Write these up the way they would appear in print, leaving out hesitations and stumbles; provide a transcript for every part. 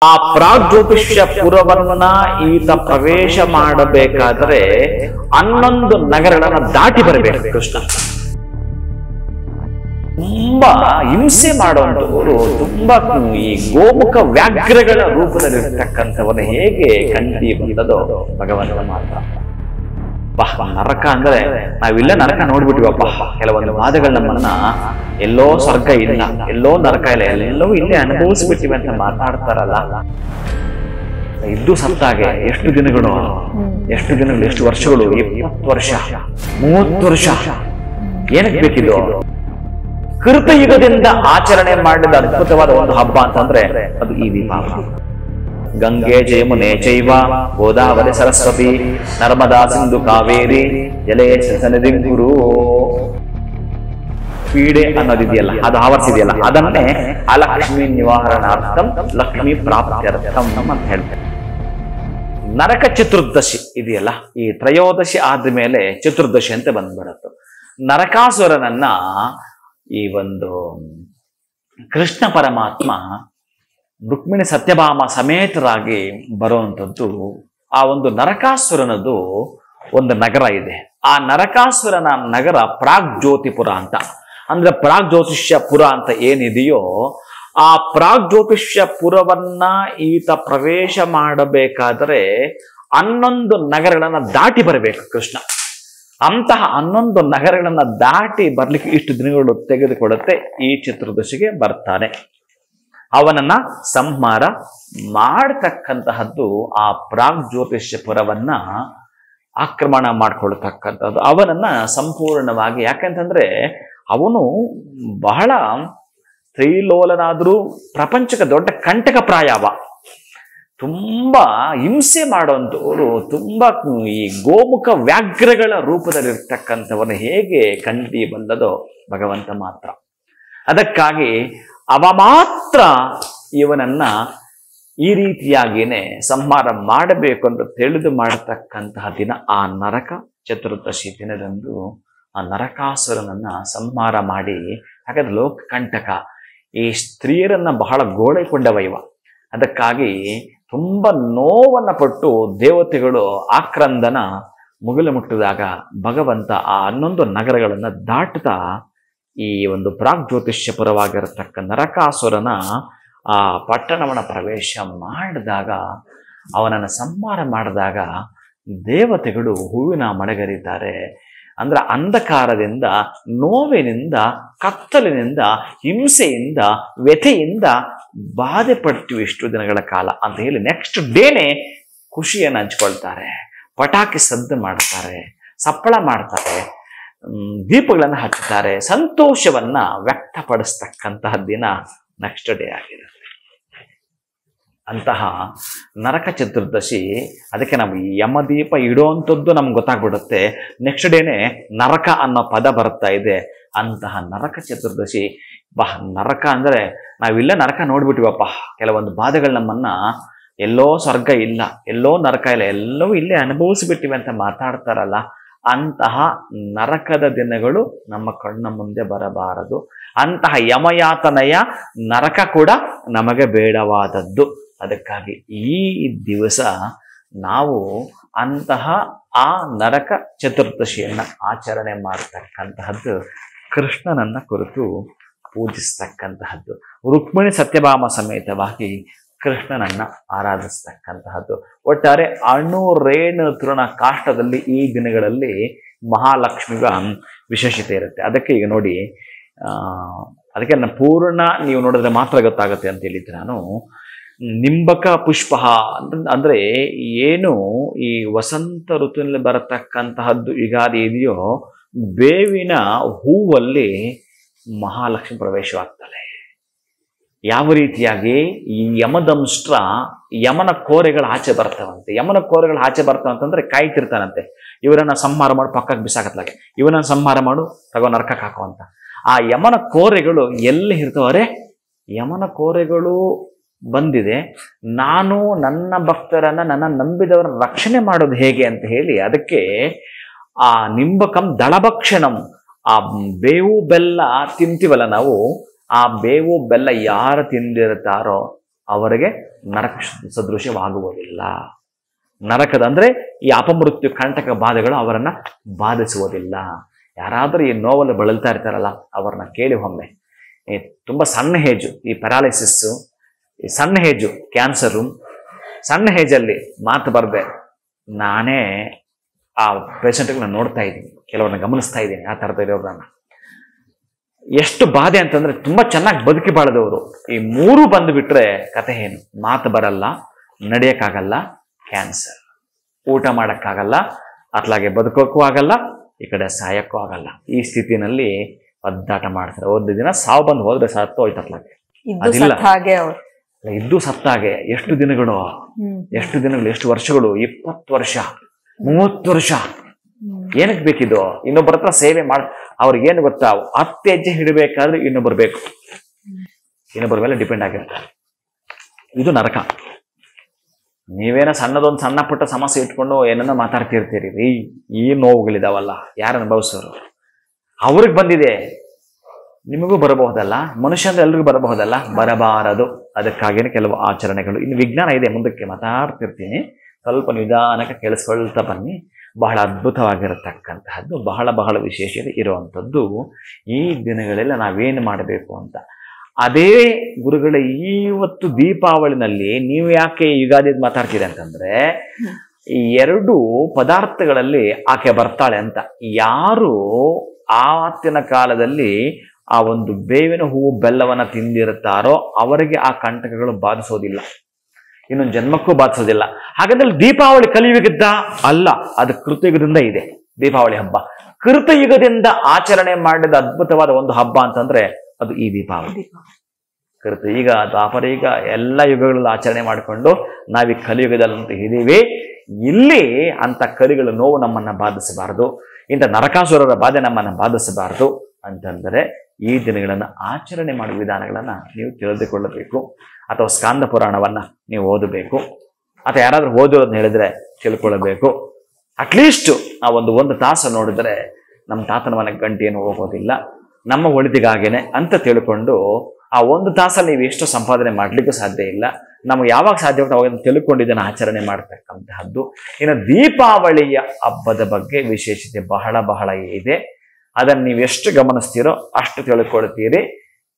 ಆ ಪ್ರಾಗ್ಜ್ಯೋತಿಷ್ಯ ಪುರವನ್ನ ಈತ ಪ್ರವೇಶ ಮಾಡಬೇಕಾದ್ರೆ 11 ನಗರಗಳನ್ನ ದಾಟಿ ಬರಬೇಕು ಕೃಷ್ಣ. ತುಂಬಾ ಹಿಂಸೆ ಮಾಡುವಂತವರು, ತುಂಬಾ ಈ ಗೋಮುಖ ವ್ಯಾಘ್ರಗಳ ರೂಪದಲ್ಲಿರ್ತಕ್ಕಂಥವನ್ನ ಹೇಗೆ ಕಂಡಿ ಬಂದದೋ ಭಗವಂತನ ಮಾತ್ರ. ನರಕ ಅಂದ್ರೆ ನಾವಿಲ್ಲ ನರಕ ನೋಡ್ಬಿಟ್ಟಿವಪ್ಪ. ಕೆಲವೊಂದು ವಾದಗಳು ನಮ್ಮನ್ನ ಎಲ್ಲೋ ಸ್ವರ್ಗ ಇಲ್ಲ, ಎಲ್ಲೋ ನರಕ ಇಲ್ಲ, ಎಲ್ಲವೂ ಇಲ್ಲೇ ಅನುಭವಿಸ್ಬಿಟ್ಟಿವೆ ಅಂತ ಮಾತಾಡ್ತಾರಲ್ಲ. ಇದ್ದು ಸತ್ತಾಗೆ ಎಷ್ಟು ದಿನಗಳು, ಎಷ್ಟು ವರ್ಷಗಳು, 20 ವರ್ಷ 30 ವರ್ಷ ಏನಕ್ಕೆ ಬೇಕಿದ್ದು? ಕೃತಯುಗದಿಂದ ಆಚರಣೆ ಮಾಡಿದ ಅದ್ಭುತವಾದ ಒಂದು ಹಬ್ಬ ಅಂತಂದ್ರೆ ಅದು ಈ ದೀಪಾವಳಿ. ಗಂಗೆ ಜಯಮುನೆ ಚೈವ ಗೋದಾವರಿ ಸರಸ್ವತಿ ನರ್ಮದಾ ಸಿಂಧು ಕಾವೇರಿ ಜಲೇ ಸನ್ನಿಧಿ ಗುರು. ಪೀಡೆ ಅನ್ನೋದಿದೆಯಲ್ಲ, ಅದು ಆವರಿಸಿದೆಯಲ್ಲ, ಅದನ್ನೇ ಅಲಕ್ಷ್ಮಿ ನಿವಾರಣಾರ್ಥಂ ಲಕ್ಷ್ಮಿ ಪ್ರಾಪ್ತ್ಯರ್ಥಂ ಅಂತ ಹೇಳ್ತಾರೆ. ನರಕ ಚತುರ್ದಶಿ ಇದೆಯಲ್ಲ, ಈ ತ್ರಯೋದಶಿ ಆದ್ಮೇಲೆ ಚತುರ್ದಶಿ ಅಂತ ಬಂದ್ಬಿಡತ್ತು. ನರಕಾಸುರನನ್ನ ಈ ಒಂದು ಕೃಷ್ಣ ಪರಮಾತ್ಮ ರುಕ್ಮಿಣಿ ಸತ್ಯಭಾಮ ಸಮೇತರಾಗಿ ಬರುವಂಥದ್ದು. ಆ ಒಂದು ನರಕಾಸುರನದು ಒಂದು ನಗರ ಇದೆ. ಆ ನರಕಾಸುರನ ನಗರ ಪ್ರಾಗ್ಜ್ಯೋತಿಪುರ ಅಂತ, ಅಂದ್ರೆ ಪ್ರಾಗ್ಜ್ಯೋತಿಷ್ಯ ಪುರ ಅಂತ ಏನಿದೆಯೋ ಆ ಪ್ರಾಗ್ಜ್ಯೋತಿಷ್ಯ ಪುರವನ್ನ ಈತ ಪ್ರವೇಶ ಮಾಡಬೇಕಾದ್ರೆ 11 ನಗರಗಳನ್ನ ದಾಟಿ ಬರಬೇಕು ಕೃಷ್ಣ. ಅಂತಹ 11 ನಗರಗಳನ್ನ ದಾಟಿ ಬರ್ಲಿಕ್ಕೆ ಇಷ್ಟು ದಿನಗಳು ತೆಗೆದುಕೊಳ್ಳುತ್ತೆ. ಈ ಚತುರ್ದಶಿಗೆ ಬರ್ತಾನೆ. ಅವನನ್ನ ಸಂಹಾರ ಮಾಡತಕ್ಕಂತಹದ್ದು ಆ ಪ್ರಾಗ್ಜ್ಯೋತಿಷ್ಯ ಪುರವನ್ನ ಆಕ್ರಮಣ ಮಾಡ್ಕೊಳ್ತಕ್ಕಂಥದ್ದು, ಅವನನ್ನ ಸಂಪೂರ್ಣವಾಗಿ. ಯಾಕಂತಂದ್ರೆ ಅವನು ಬಹಳ ತ್ರಿಲೋಲನಾದ್ರೂ ಪ್ರಪಂಚಕ್ಕೆ ದೊಡ್ಡ ಕಂಟಕ ಪ್ರಾಯವ. ತುಂಬಾ ಹಿಂಸೆ ಮಾಡುವಂಥವರು, ತುಂಬಾ ಈ ಗೋಮುಖ ವ್ಯಾಘ್ರಗಳ ರೂಪದಲ್ಲಿರ್ತಕ್ಕಂಥವನ್ನ ಹೇಗೆ ಕಂಡಿ ಬಂದದೋ ಭಗವಂತ ಮಾತ್ರ. ಅದಕ್ಕಾಗಿ ಅವ ಮಾತ್ರ ಇವನನ್ನ ಈ ರೀತಿಯಾಗಿಯೇ ಸಂಹಾರ ಮಾಡಬೇಕು ಅಂತ ತಿಳಿದು ಮಾಡತಕ್ಕಂತಹ ದಿನ ಆ ನರಕ ಚತುರ್ದಶಿ ದಿನದಂದು ಆ ನರಕಾಸುರನನ್ನ ಸಂಹಾರ ಮಾಡಿ. ಹಾಗಾದ್ರೆ ಲೋಕ ಕಂಟಕ, ಈ ಸ್ತ್ರೀಯರನ್ನ ಬಹಳ ಗೋಳೈಕೊಂಡವ ಇವ. ಅದಕ್ಕಾಗಿ ತುಂಬಾ ನೋವನ್ನ ಪಟ್ಟು ದೇವತೆಗಳು ಆಕ್ರಂದನ ಮುಗಿಲು ಮುಟ್ಟಿದಾಗ ಭಗವಂತ ಆ 11 ನಗರಗಳನ್ನ ದಾಟುತ್ತಾ ಈ ಒಂದು ಪ್ರಾಗ್ಜ್ಯೋತಿಷ್ಯಪುರವಾಗಿರತಕ್ಕ ನರಕಾಸುರನ ಆ ಪಟ್ಟಣವನ್ನ ಪ್ರವೇಶ ಮಾಡಿದಾಗ, ಅವನನ್ನು ಸಂಹಾರ ಮಾಡಿದಾಗ ದೇವತೆಗಳು ಹೂವಿನ ಮಳೆಗರಿತಾರೆ. ಅಂದ್ರೆ ಅಂಧಕಾರದಿಂದ, ನೋವಿನಿಂದ, ಕತ್ತಲಿನಿಂದ, ಹಿಂಸೆಯಿಂದ, ವ್ಯಥೆಯಿಂದ ಬಾಧೆ ಪಡ್ತೀವಿ ಇಷ್ಟು ದಿನಗಳ ಕಾಲ ಅಂತ ಹೇಳಿ ನೆಕ್ಸ್ಟ್ ಡೇನೆ ಖುಷಿಯನ್ನು ಹಂಚ್ಕೊಳ್ತಾರೆ. ಪಟಾಕಿ ಸದ್ದು ಮಾಡ್ತಾರೆ, ಸಪ್ಪಳ ಮಾಡ್ತಾರೆ, ದೀಪಗಳನ್ನು ಹಚ್ಚುತ್ತಾರೆ. ಸಂತೋಷವನ್ನ ವ್ಯಕ್ತಪಡಿಸ್ತಕ್ಕಂತಹ ದಿನ ನೆಕ್ಸ್ಟ್ ಡೇ ಆಗಿರುತ್ತೆ. ಅಂತಹ ನರಕ ಚತುರ್ದಶಿ, ಅದಕ್ಕೆ ನಾವು ಯಮದೀಪ ಇಡುವಂಥದ್ದು ನಮ್ಗೆ ಗೊತ್ತಾಗ್ಬಿಡುತ್ತೆ. ನೆಕ್ಸ್ಟ್ ಡೇನೆ ನರಕ ಅನ್ನೋ ಪದ ಬರ್ತಾ ಇದೆ. ಅಂತಹ ನರಕ ಚತುರ್ದಶಿ ನರಕ ಅಂದ್ರೆ ನಾವಿಲ್ಲ ನರಕ ನೋಡ್ಬಿಟ್ಟಿವಪ್ಪ. ಕೆಲವೊಂದು ಬಾಧೆಗಳು ನಮ್ಮನ್ನ ಎಲ್ಲೋ ಸ್ವರ್ಗ ಇಲ್ಲ, ಎಲ್ಲೋ ನರಕ ಇಲ್ಲ, ಎಲ್ಲವೂ ಇಲ್ಲೇ ಅನುಭವಿಸಿಬಿಟ್ಟಿವೆ ಅಂತ ಮಾತಾಡ್ತಾರಲ್ಲ. ಅಂತಹ ನರಕದ ದಿನಗಳು ನಮ್ಮ ಕಣ್ಣ ಮುಂದೆ ಬರಬಾರದು. ಅಂತಹ ಯಮಯಾತನೆಯ ನರಕ ಕೂಡ ನಮಗೆ ಬೇಡವಾದದ್ದು. ಅದಕ್ಕಾಗಿ ಈ ದಿವಸ ನಾವು ಅಂತಹ ಆ ನರಕ ಚತುರ್ದಶಿಯನ್ನ ಆಚರಣೆ ಮಾಡತಕ್ಕಂತಹದ್ದು, ಕೃಷ್ಣನನ್ನ ಕುರಿತು ಪೂಜಿಸ್ತಕ್ಕಂತಹದ್ದು, ರುಕ್ಮಿಣಿ ಸತ್ಯಭಾಮ ಸಮೇತವಾಗಿ ಕೃಷ್ಣನನ್ನ ಆರಾಧಿಸ್ತಕ್ಕಂತಹದ್ದು. ಒಟ್ಟಾರೆ ಅಣು ರೇಣು ತೃಣ ಕಾಷ್ಟದಲ್ಲಿ ಈ ದಿನಗಳಲ್ಲಿ ಮಹಾಲಕ್ಷ್ಮಿಗ ವಿಶೇಷತೆ ಇರುತ್ತೆ. ಅದಕ್ಕೆ ಈಗ ನೋಡಿ, ಅದಕ್ಕೆ ನನ್ನ ಪೂರ್ಣ ನೀವು ನೋಡಿದ್ರೆ ಮಾತ್ರ ಗೊತ್ತಾಗುತ್ತೆ ಅಂತ ಹೇಳಿದ್ದೆ ನಾನು. ನಿಂಬಕ ಪುಷ್ಪ ಅಂದ್ರೆ ಏನು ಈ ವಸಂತ ಋತುವಿನಲ್ಲಿ ಬರತಕ್ಕಂತಹದ್ದು ಯುಗಾದಿ ಇದೆಯೋ, ಬೇವಿನ ಹೂವಲ್ಲಿ ಮಹಾಲಕ್ಷ್ಮಿ ಪ್ರವೇಶವಾಗ್ತಾಳೆ. ಯಾವ ರೀತಿಯಾಗಿ ಈ ಯಮದಂಷ್ಟ್ರ ಯಮನ ಕೋರೆಗಳು ಆಚೆ ಬರ್ತಾವಂತೆ. ಯಮನ ಕೋರೆಗಳು ಆಚೆ ಬರ್ತಾವಂತಂದ್ರೆ ಕಾಯ್ತಿರ್ತಾನಂತೆ, ಇವರನ್ನ ಸಂಹಾರ ಮಾಡು, ಪಕ್ಕಕ್ಕೆ ಬಿಸಾಕತ್ಲಾಗೆ, ಇವನನ್ನ ಸಂಹಾರ ಮಾಡು, ತಗೋ ನರಕಕ್ಕೆ ಹಾಕೋ ಅಂತ. ಆ ಯಮನ ಕೋರೆಗಳು ಎಲ್ಲಿ ಇರ್ತವರೆ? ಯಮನ ಕೋರೆಗಳು ಬಂದಿದೆ, ನಾನು ನನ್ನ ಭಕ್ತರನ್ನ, ನನ್ನ ನಂಬಿದವರನ್ನ ರಕ್ಷಣೆ ಮಾಡೋದು ಹೇಗೆ ಅಂತ ಹೇಳಿ, ಅದಕ್ಕೆ ಆ ನಿಂಬಕಂ ದಳಭಕ್ಷಣಂ, ಆ ಬೇವು ಬೆಲ್ಲ ತಿಂತೀವಲ್ಲ ನಾವು, ಆ ಬೇವು ಬೆಲ್ಲ ಯಾರು ತಿಂದಿರ್ತಾರೋ ಅವರಿಗೆ ನರಕ ಸದೃಶ್ಯವಾಗುವುದಿಲ್ಲ. ನರಕದ ಅಂದ್ರೆ ಈ ಅಪಮೃತ್ಯು ಕಂಟಕ ಬಾಧೆಗಳು ಅವರನ್ನ ಬಾಧಿಸುವುದಿಲ್ಲ. ಯಾರಾದರೂ ಈ ನೋವಲ್ಲಿ ಬಳಲ್ತಾ ಇರ್ತಾರಲ್ಲ ಅವ್ರನ್ನ ಕೇಳಿ ಒಮ್ಮೆ. ತುಂಬಾ ಸಣ್ಣ ಏಜು ಈ ಪ್ಯಾರಾಲಿಸಿಸ್ಸು, ಈ ಸಣ್ಣ ಏಜು ಕ್ಯಾನ್ಸರು, ಸಣ್ಣ ಏಜಲ್ಲಿ ಮಾತು ಬರದೆ ನಾನೇ ಆ ಪೇಷಂಟ್ಗಳನ್ನ ನೋಡ್ತಾ ಇದ್ದೀನಿ, ಕೆಲವ್ರನ್ನ ಗಮನಿಸ್ತಾ ಇದ್ದೀನಿ. ಆ ಥರದ ಇರೋರನ್ನ ಎಷ್ಟು ಬಾಧೆ ಅಂತಂದ್ರೆ ತುಂಬಾ ಚೆನ್ನಾಗಿ ಬದುಕಿ ಬಾಳದವರು. ಈ ಮೂರು ಬಂದುಬಿಟ್ರೆ ಕತೆ ಏನು? ಮಾತು ಬರಲ್ಲ, ನಡೆಯಕ್ಕಾಗಲ್ಲ, ಕ್ಯಾನ್ಸರ್, ಊಟ ಮಾಡೋಕ್ಕಾಗಲ್ಲ, ಅತ್ಲಾಗೆ ಬದುಕೋಕ್ಕೂ ಆಗಲ್ಲ, ಈ ಕಡೆ ಸಾಯಕ್ಕೂ ಆಗಲ್ಲ. ಈ ಸ್ಥಿತಿನಲ್ಲಿ ಒದ್ದಾಟ ಮಾಡ್ತಾರೆ. ಒಂದು ದಿನ ಸಾವು ಬಂದು ಹೋದ್ರೆ ಸತ್ತು ಹೋಯ್ತು ಅತ್ಲಾಗೆ. ಇದ್ದು ಸತ್ತಾಗೆ. ಎಷ್ಟು ದಿನಗಳು, ಎಷ್ಟು ವರ್ಷಗಳು? 20 ವರ್ಷ, 30 ವರ್ಷ. ಏನಕ್ಕೆ ಬೇಕಿದು? ಇನ್ನೊಬ್ಬರ ಹತ್ರ ಸೇವೆ ಮಾಡ. ಅವ್ರಿಗೇನು ಗೊತ್ತಾ, 10 ಹೆಜ್ಜೆ ಹಿಡಬೇಕಾದ್ರೆ ಇನ್ನೊಬ್ಬರು ಬೇಕು, ಇನ್ನೊಬ್ಬರ ಮೇಲೆ ಡಿಪೆಂಡ್ ಆಗಿರ್ತಾರೆ. ಇದು ನರಕ. ನೀವೇನೋ ಸಣ್ಣದೊಂದು ಸಣ್ಣ ಪುಟ್ಟ ಸಮಸ್ಯೆ ಇಟ್ಕೊಂಡು ಏನನ್ನ ಮಾತಾಡ್ತಿರ್ತೀರಿ. ಈ ನೋವುಗಳಿದಾವಲ್ಲ, ಯಾರು ಅನುಭವಿಸೋರು ಅವ್ರಿಗೆ ಬಂದಿದೆ, ನಿಮಗೂ ಬರಬಹುದಲ್ಲ? ಮನುಷ್ಯ ಅಂದ್ರೆ ಎಲ್ರಿಗೂ ಬರಬಹುದಲ್ಲ? ಬರಬಾರದು. ಅದಕ್ಕಾಗಿಯೇ ಕೆಲವು ಆಚರಣೆಗಳು. ಇನ್ನು ವಿಜ್ಞಾನ ಇದೆ, ಮುಂದಕ್ಕೆ ಮಾತಾಡ್ತಿರ್ತೀನಿ, ಸ್ವಲ್ಪ ನಿಧಾನಕ್ಕೆ ಕೇಳಿಸ್ಕೊಳ್ತಾ ಬನ್ನಿ. ಬಹಳ ಅದ್ಭುತವಾಗಿರತಕ್ಕಂತಹದ್ದು, ಬಹಳ ವಿಶೇಷತೆ ಇರುವಂಥದ್ದು ಈ ದಿನಗಳೆಲ್ಲ ನಾವೇನು ಮಾಡಬೇಕು ಅಂತ. ಅದೇ ಗುರುಗಳೇ, ಇವತ್ತು ದೀಪಾವಳಿನಲ್ಲಿ ನೀವು ಯಾಕೆ ಯುಗಾದಿ ಮಾತಾಡ್ತೀರಿ ಅಂತಂದ್ರೆ, ಈ 2 ಪದಾರ್ಥಗಳಲ್ಲಿ ಆಕೆ ಬರ್ತಾಳೆ ಅಂತ. ಯಾರು ಆವತ್ತಿನ ಕಾಲದಲ್ಲಿ ಆ ಒಂದು ಬೇವಿನ ಹೂವು ಬೆಲ್ಲವನ್ನ ತಿಂದಿರುತ್ತಾರೋ ಅವರಿಗೆ ಆ ಕಂಟಕಗಳು ಬಾಧಿಸೋದಿಲ್ಲ, ಇನ್ನೊಂದು ಜನ್ಮಕ್ಕೂ ಬಾಧಿಸೋದಿಲ್ಲ. ಹಾಗಾದ್ರೆ ದೀಪಾವಳಿ ಕಲಿಯುಗದ ಅಲ್ಲ, ಅದು ಕೃತಯುಗದಿಂದ ಇದೆ. ದೀಪಾವಳಿ ಹಬ್ಬ ಕೃತಯುಗದಿಂದ ಆಚರಣೆ ಮಾಡಿದ ಅದ್ಭುತವಾದ ಒಂದು ಹಬ್ಬ ಅಂತಂದ್ರೆ ಅದು ಈ ದೀಪಾವಳಿ. ಕೃತಯುಗ, ದ್ವಾಪರಯುಗ ಎಲ್ಲ ಯುಗಗಳಲ್ಲಿ ಆಚರಣೆ ಮಾಡಿಕೊಂಡು ನಾವೀ ಕಲಿಯುಗದಲ್ಲಂತೂ ಇದೀವಿ. ಇಲ್ಲಿ ಅಂತ ಕಲಿಗಳ ನೋವು ನಮ್ಮನ್ನ ಬಾಧಿಸಬಾರದು, ಇಂಥ ನರಕಾಸುರರ ಬಾಧೆ ನಮ್ಮನ್ನ ಬಾಧಿಸಬಾರದು ಅಂತಂದರೆ ಈ ದಿನಗಳನ್ನು ಆಚರಣೆ ಮಾಡುವ ವಿಧಾನಗಳನ್ನ ನೀವು ತಿಳಿದುಕೊಳ್ಳಬೇಕು. ಅಥವಾ ಸ್ಕಾಂದ ಪುರಾಣವನ್ನ ನೀವು ಓದಬೇಕು, ಅಥವಾ ಯಾರಾದ್ರೂ ಓದಿರೋದನ್ನ ಹೇಳಿದ್ರೆ ತಿಳ್ಕೊಳ್ಬೇಕು. ಅಟ್ಲೀಸ್ಟ್ ಆ ಒಂದು ತಾಸು ನೋಡಿದ್ರೆ ನಮ್ಮ ತಾತನ ಮನೆಗೆ ಗಂಟೆ ಏನು ಹೋಗೋದಿಲ್ಲ, ನಮ್ಮ ಒಳಿತಿಗಾಗೇನೆ ಅಂತ ತಿಳ್ಕೊಂಡು ಆ 1 ತಾಸಲ್ಲಿ ನೀವು ಎಷ್ಟು ಸಂಪಾದನೆ ಮಾಡ್ಲಿಕ್ಕೂ ಸಾಧ್ಯ ಇಲ್ಲ. ನಮ್ಗೆ ಯಾವಾಗ ಸಾಧ್ಯ ಆಗುತ್ತೆ ಅವಾಗ ತಿಳ್ಕೊಂಡಿದ್ದನ್ನು ಆಚರಣೆ ಮಾಡ್ತಕ್ಕಂತಹದ್ದು. ಇನ್ನು ದೀಪಾವಳಿಯ ಹಬ್ಬದ ಬಗ್ಗೆ ವಿಶೇಷತೆ ಬಹಳ ಇದೆ. ಅದನ್ನು ನೀವು ಎಷ್ಟು ಗಮನಿಸ್ತೀರೋ ಅಷ್ಟು ತಿಳ್ಕೊಳ್ತೀರಿ.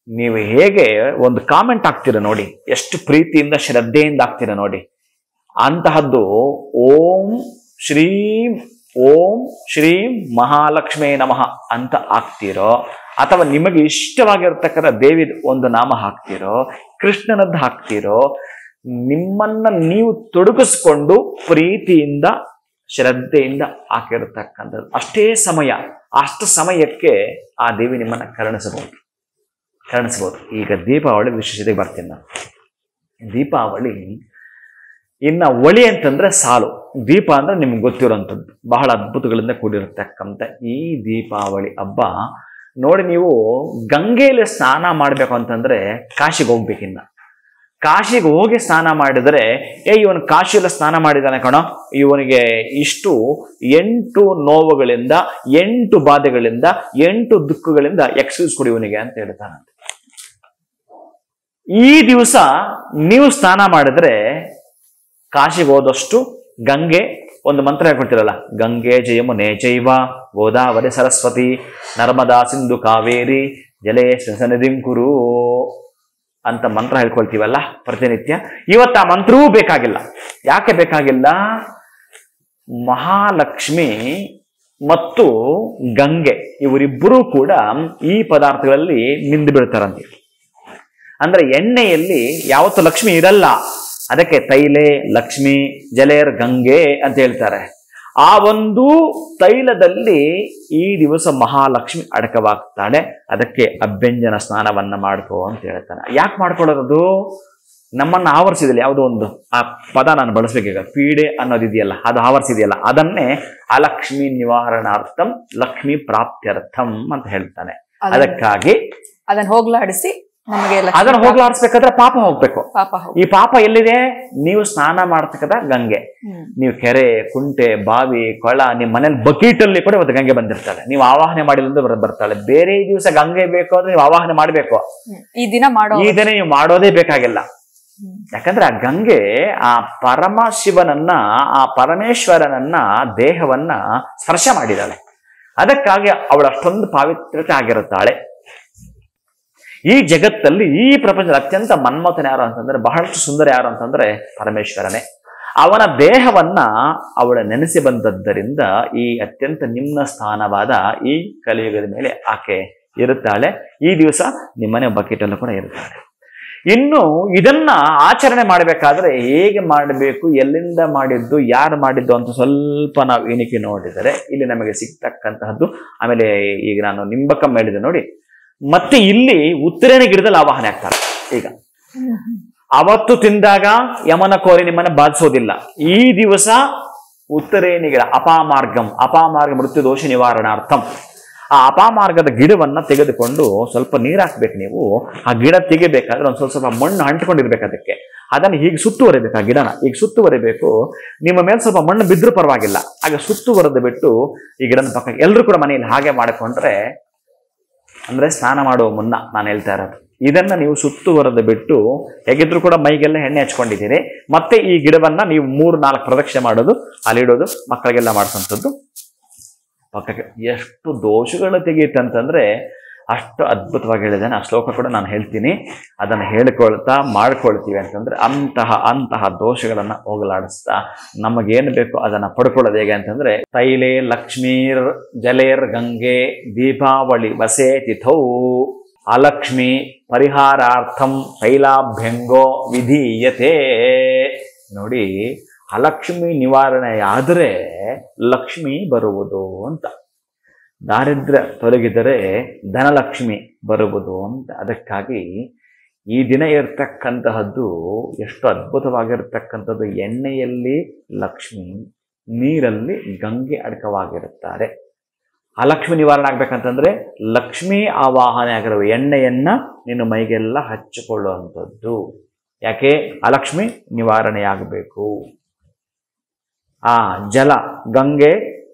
ನೀವು ಹೇಗೆ ಒಂದು ಕಾಮೆಂಟ್ ಹಾಕ್ತೀರ ನೋಡಿ, ಎಷ್ಟು ಪ್ರೀತಿಯಿಂದ ಶ್ರದ್ಧೆಯಿಂದ ಹಾಕ್ತೀರ ನೋಡಿ. ಅಂತಹದ್ದು ಓಂ ಶ್ರೀಂ ಮಹಾಲಕ್ಷ್ಮೀ ನಮಃ ಅಂತ ಹಾಕ್ತಿರೋ, ಅಥವಾ ನಿಮಗೆ ಇಷ್ಟವಾಗಿರ್ತಕ್ಕಂಥ ದೇವಿ ಒಂದು ನಾಮ ಹಾಕ್ತಿರೋ, ಕೃಷ್ಣನದ್ದು ಹಾಕ್ತಿರೋ, ನಿಮ್ಮನ್ನ ನೀವು ತೊಡಗಿಸ್ಕೊಂಡು ಪ್ರೀತಿಯಿಂದ ಶ್ರದ್ಧೆಯಿಂದ ಹಾಕಿರತಕ್ಕಂಥದ್ದು ಅಷ್ಟೇ ಸಮಯ, ಅಷ್ಟು ಸಮಯಕ್ಕೆ ಆ ದೇವಿ ನಿಮ್ಮನ್ನ ಕರುಣಿಸಬಹುದು. ಈಗ ದೀಪಾವಳಿ ವಿಶೇಷತೆಗೆ ಬರ್ತೀನಿ ನಾನು. ದೀಪಾವಳಿ ಇನ್ನ ಒಳಿ ಅಂತಂದ್ರೆ ಸಾಲು, ದೀಪ ಅಂದ್ರೆ ನಿಮ್ಗೆ ಗೊತ್ತಿರೋಂಥದ್ದು, ಬಹಳ ಅದ್ಭುತಗಳಿಂದ ಕೂಡಿರತಕ್ಕಂಥ ಈ ದೀಪಾವಳಿ ಹಬ್ಬ ನೋಡಿ. ನೀವು ಗಂಗೆಯಲ್ಲಿ ಸ್ನಾನ ಮಾಡ್ಬೇಕು ಅಂತಂದ್ರೆ ಕಾಶಿಗೆ ಹೋಗ್ಬೇಕಿನ್ನ. ಕಾಶಿಗೆ ಹೋಗಿ ಸ್ನಾನ ಮಾಡಿದರೆ ಇವನು ಕಾಶಿಯಲ್ಲಿ ಸ್ನಾನ ಮಾಡಿದಾನೆ ಕಣೋ, ಇವನಿಗೆ ಇಷ್ಟು 8 ನೋವುಗಳಿಂದ 8 ಬಾಧೆಗಳಿಂದ 8 ದುಃಖಗಳಿಂದ ಎಕ್ಸ್ಕ್ಯೂಸ್ ಕೊಡಿ ಇವನಿಗೆ ಅಂತ ಹೇಳ್ತಾನಂತೆ. ಈ ದಿವಸ ನೀವು ಸ್ನಾನ ಮಾಡಿದ್ರೆ ಕಾಶಿಗೆ ಹೋದಷ್ಟು ಗಂಗೆ ಒಂದು ಮಂತ್ರ ಹೇಳ್ಕೊಡ್ತಿರಲ್ಲ, ಗಂಗೆ ಜಯಮುನೆ ಚೈವ ಗೋದಾವರಿ ಸರಸ್ವತಿ ನರ್ಮದಾ ಸಿಂಧು ಕಾವೇರಿ ಜಲೇ ಸನಿಧಿಂ ಕುರು ಅಂತ ಮಂತ್ರ ಹೇಳ್ಕೊಳ್ತೀವಲ್ಲ ಪ್ರತಿನಿತ್ಯ. ಇವತ್ತು ಆ ಮಂತ್ರವೂ ಬೇಕಾಗಿಲ್ಲ. ಯಾಕೆ ಬೇಕಾಗಿಲ್ಲ? ಮಹಾಲಕ್ಷ್ಮಿ ಮತ್ತು ಗಂಗೆ ಇವರಿಬ್ಬರೂ ಕೂಡ ಈ ಪದಾರ್ಥಗಳಲ್ಲಿ ಮಿಂದು ಬೀಳ್ತಾರಂತೆ. ಅಂದ್ರೆ ಎಣ್ಣೆಯಲ್ಲಿ ಯಾವತ್ತು ಲಕ್ಷ್ಮಿ ಇರಲ್ಲ, ಅದಕ್ಕೆ ತೈಲೆ ಲಕ್ಷ್ಮಿ ಜಲೇರ್ ಗಂಗೆ ಅಂತ ಹೇಳ್ತಾರೆ. ಆ ಒಂದು ತೈಲದಲ್ಲಿ ಈ ದಿವಸ ಮಹಾಲಕ್ಷ್ಮಿ ಅಡಕವಾಗ್ತಾಳೆ. ಅದಕ್ಕೆ ಅಭ್ಯಂಜನ ಸ್ನಾನವನ್ನ ಮಾಡ್ಕೋ ಅಂತ ಹೇಳ್ತಾನೆ. ಯಾಕೆ ಮಾಡ್ಕೊಳ್ಳೋದು? ನಮ್ಮನ್ನ ಆವರಿಸಿದಿಲ್ಲ ಯಾವುದೋ ಒಂದು, ಆ ಪದ ನಾನು ಬಳಸ್ಬೇಕೀಗ, ಪೀಡೆ ಅನ್ನೋದಿದೆಯಲ್ಲ, ಅದು ಆವರಿಸಿದೆಯಲ್ಲ, ಅದನ್ನೇ ಅಲಕ್ಷ್ಮಿ ನಿವಾರಣಾರ್ಥಂ ಲಕ್ಷ್ಮಿ ಪ್ರಾಪ್ತ್ಯರ್ಥಂ ಅಂತ ಹೇಳ್ತಾನೆ. ಅದಕ್ಕಾಗಿ ಅದನ್ನ ಹೋಗ್ಲಾಡಿಸಿ ಅದನ್ನ ಹೋಗ್ಲಾಡಿಸ್ಬೇಕಾದ್ರೆ ಪಾಪ ಹೋಗ್ಬೇಕು. ಈ ಪಾಪ ಎಲ್ಲಿದೆ? ನೀವು ಸ್ನಾನ ಮಾಡ್ತಕ್ಕಂಥ ಗಂಗೆ. ನೀವು ಕೆರೆ, ಕುಂಟೆ, ಬಾವಿ, ಕೊಳ, ನಿಮ್ ಮನೇಲಿ ಬಕೀಟ್ ಅಲ್ಲಿ ಕೂಡ ಇವತ್ತು ಗಂಗೆ ಬಂದಿರ್ತಾಳೆ. ನೀವು ಆವಾಹನೆ ಮಾಡಿಲ್ಲ ಬರ್ತಾಳೆ. ಬೇರೆ ದಿವಸ ಗಂಗೆ ಬೇಕು ಅಂದ್ರೆ ನೀವು ಆವಾಹನೆ ಮಾಡ್ಬೇಕು. ಈ ದಿನ ನೀವು ಮಾಡೋದೇ ಬೇಕಾಗಿಲ್ಲ. ಯಾಕಂದ್ರೆ ಆ ಗಂಗೆ ಆ ಪರಮಶಿವನನ್ನ, ಆ ಪರಮೇಶ್ವರನನ್ನ ದೇಹವನ್ನ ಸ್ಪರ್ಶ ಮಾಡಿದಾಳೆ. ಅದಕ್ಕಾಗಿ ಅವಳು ಅಷ್ಟೊಂದು ಪಾವಿತ್ರ್ಯತೆ ಆಗಿರುತ್ತಾಳೆ. ಈ ಜಗತ್ತಲ್ಲಿ, ಈ ಪ್ರಪಂಚದ ಅತ್ಯಂತ ಮನ್ಮಥನ ಯಾರು ಅಂತಂದ್ರೆ, ಬಹಳಷ್ಟು ಸುಂದರ ಯಾರು ಅಂತಂದ್ರೆ ಪರಮೇಶ್ವರನೇ. ಅವನ ದೇಹವನ್ನ ಅವಳ ನೆನೆಸಿ ಬಂದದ್ದರಿಂದ ಈ ಅತ್ಯಂತ ನಿಮ್ನ ಸ್ಥಾನವಾದ ಈ ಕಲಿಯುಗದ ಮೇಲೆ ಆಕೆ ಇರುತ್ತಾಳೆ. ಈ ದಿವಸ ನಿಮ್ಮನೆ ಬಕೆಟಲ್ಲೂ ಕೂಡ ಇರುತ್ತಾಳೆ. ಇನ್ನು ಇದನ್ನ ಆಚರಣೆ ಮಾಡಬೇಕಾದ್ರೆ ಹೇಗೆ ಮಾಡಬೇಕು, ಎಲ್ಲಿಂದ ಮಾಡಿದ್ದು, ಯಾರು ಮಾಡಿದ್ದು ಅಂತ ಸ್ವಲ್ಪ ನಾವು ಎಣಿಕೆ ನೋಡಿದರೆ ಇಲ್ಲಿ ನಮಗೆ ಸಿಗ್ತಕ್ಕಂತಹದ್ದು. ಆಮೇಲೆ ಈಗ ನಾನು ನಿಂಬಕಂ ಹೇಳಿದೆ ನೋಡಿ, ಮತ್ತೆ ಇಲ್ಲಿ ಉತ್ತರೇಣ ಗಿಡದಲ್ಲಿ ಆವಾಹನೆ ಆಗ್ತಾರೆ. ಈಗ ಅವತ್ತು ತಿಂದಾಗ ಯಮನ ಕೋರಿ ನಿಮ್ಮನ್ನ ಬಾಧಿಸೋದಿಲ್ಲ. ಈ ದಿವಸ ಉತ್ತರೇಣಿ ಗಿಡ, ಅಪಾಮಾರ್ಗ ಮೃತ್ಯು ದೋಷ ನಿವಾರಣಾರ್ಥಂ. ಆ ಅಪಾಮಾರ್ಗದ ಗಿಡವನ್ನ ತೆಗೆದುಕೊಂಡು ಸ್ವಲ್ಪ ನೀರು ಹಾಕ್ಬೇಕು ನೀವು. ಆ ಗಿಡ ತೆಗಿಬೇಕಾದ್ರೆ ಒಂದು ಸ್ವಲ್ಪ ಮಣ್ಣು ಅಂಟ್ಕೊಂಡಿರ್ಬೇಕು ಅದಕ್ಕೆ. ಅದನ್ನು ಹೀಗೆ ಸುತ್ತುವರಿಬೇಕು. ಆ ಗಿಡನ ಈಗ ಸುತ್ತುವರಿಬೇಕು. ನಿಮ್ಮ ಮೇಲೆ ಸ್ವಲ್ಪ ಮಣ್ಣು ಬಿದ್ದರೂ ಪರವಾಗಿಲ್ಲ, ಆಗ ಸುತ್ತುವರೆದು ಬಿಟ್ಟು ಈ ಗಿಡನ ಪಕ್ಕ ಎಲ್ಲರೂ ಕೂಡ ಮನೆಯಲ್ಲಿ ಹಾಗೆ ಮಾಡಿಕೊಂಡ್ರೆ, ಅಂದ್ರೆ ಸ್ನಾನ ಮಾಡುವ ಮುನ್ನ ನಾನು ಹೇಳ್ತಾ ಇರೋದು, ಇದನ್ನ ನೀವು ಸುತ್ತುವರೆದು ಬಿಟ್ಟು, ಹೇಗಿದ್ರು ಕೂಡ ಮೈಗೆಲ್ಲ ಎಣ್ಣೆ ಹಚ್ಕೊಂಡಿದ್ದೀರಿ, ಮತ್ತೆ ಈ ಗಿಡವನ್ನ ನೀವು 3-4 ಪ್ರದಕ್ಷಿಣೆ ಮಾಡೋದು, ಅಲ್ಲಿಡೋದು, ಮಕ್ಕಳಿಗೆಲ್ಲ ಮಾಡಿಸುವಂಥದ್ದು. ಪಕ್ಕಕ್ಕೆ ಎಷ್ಟು ದೋಷಗಳು ತೆಗೆಯುತ್ತಂತಂದ್ರೆ ಅಷ್ಟು ಅದ್ಭುತವಾಗಿ ಹೇಳಿದ್ದಾನೆ. ಆ ಶ್ಲೋಕ ಕೂಡ ನಾನು ಹೇಳ್ತೀನಿ, ಅದನ್ನು ಹೇಳ್ಕೊಳ್ತಾ ಮಾಡ್ಕೊಳ್ತೀವಿ ಅಂತಂದ್ರೆ ಅಂತಹ ದೋಷಗಳನ್ನ ಹೋಗಲಾಡಿಸ್ತಾ ನಮಗೇನು ಬೇಕು ಅದನ್ನ ಪಡ್ಕೊಳ್ಳೋದು ಹೇಗೆ ಅಂತಂದ್ರೆ, ತೈಲೇ ಲಕ್ಷ್ಮೀರ್ ಜಲೇರ್ ಗಂಗೆ ದೀಪಾವಳಿ ವಸೇ ತಿಥೌ ಅಲಕ್ಷ್ಮಿ ಪರಿಹಾರಾರ್ಥಂ ತೈಲಾಭ್ಯಂಗೋ ವಿಧೀಯತೆ. ನೋಡಿ, ಅಲಕ್ಷ್ಮಿ ನಿವಾರಣೆಯಾದರೆ ಲಕ್ಷ್ಮಿ ಬರುವುದು ಅಂತ, ದಾರಿದ್ರ್ಯ ತೊಲಗಿದರೆ ಧನಲಕ್ಷ್ಮಿ ಬರುವುದು ಅಂತ. ಅದಕ್ಕಾಗಿ ಈ ದಿನ ಇರ್ತಕ್ಕಂತಹದ್ದು ಎಷ್ಟು ಅದ್ಭುತವಾಗಿರ್ತಕ್ಕಂಥದ್ದು. ಎಣ್ಣೆಯಲ್ಲಿ ಲಕ್ಷ್ಮಿ, ನೀರಲ್ಲಿ ಗಂಗೆ ಅಡಕವಾಗಿರುತ್ತಾರೆ. ಅಲಕ್ಷ್ಮಿ ನಿವಾರಣೆ ಆಗ್ಬೇಕಂತಂದ್ರೆ ಲಕ್ಷ್ಮಿ ಆವಾಹನೆ ಆಗಿರುವ ಎಣ್ಣೆಯನ್ನ ನೀನು ಮೈಗೆಲ್ಲ ಹಚ್ಚಿಕೊಳ್ಳುವಂಥದ್ದು. ಯಾಕೆ? ಅಲಕ್ಷ್ಮಿ ನಿವಾರಣೆಯಾಗಬೇಕು. ಆ ಜಲ ಗಂಗೆ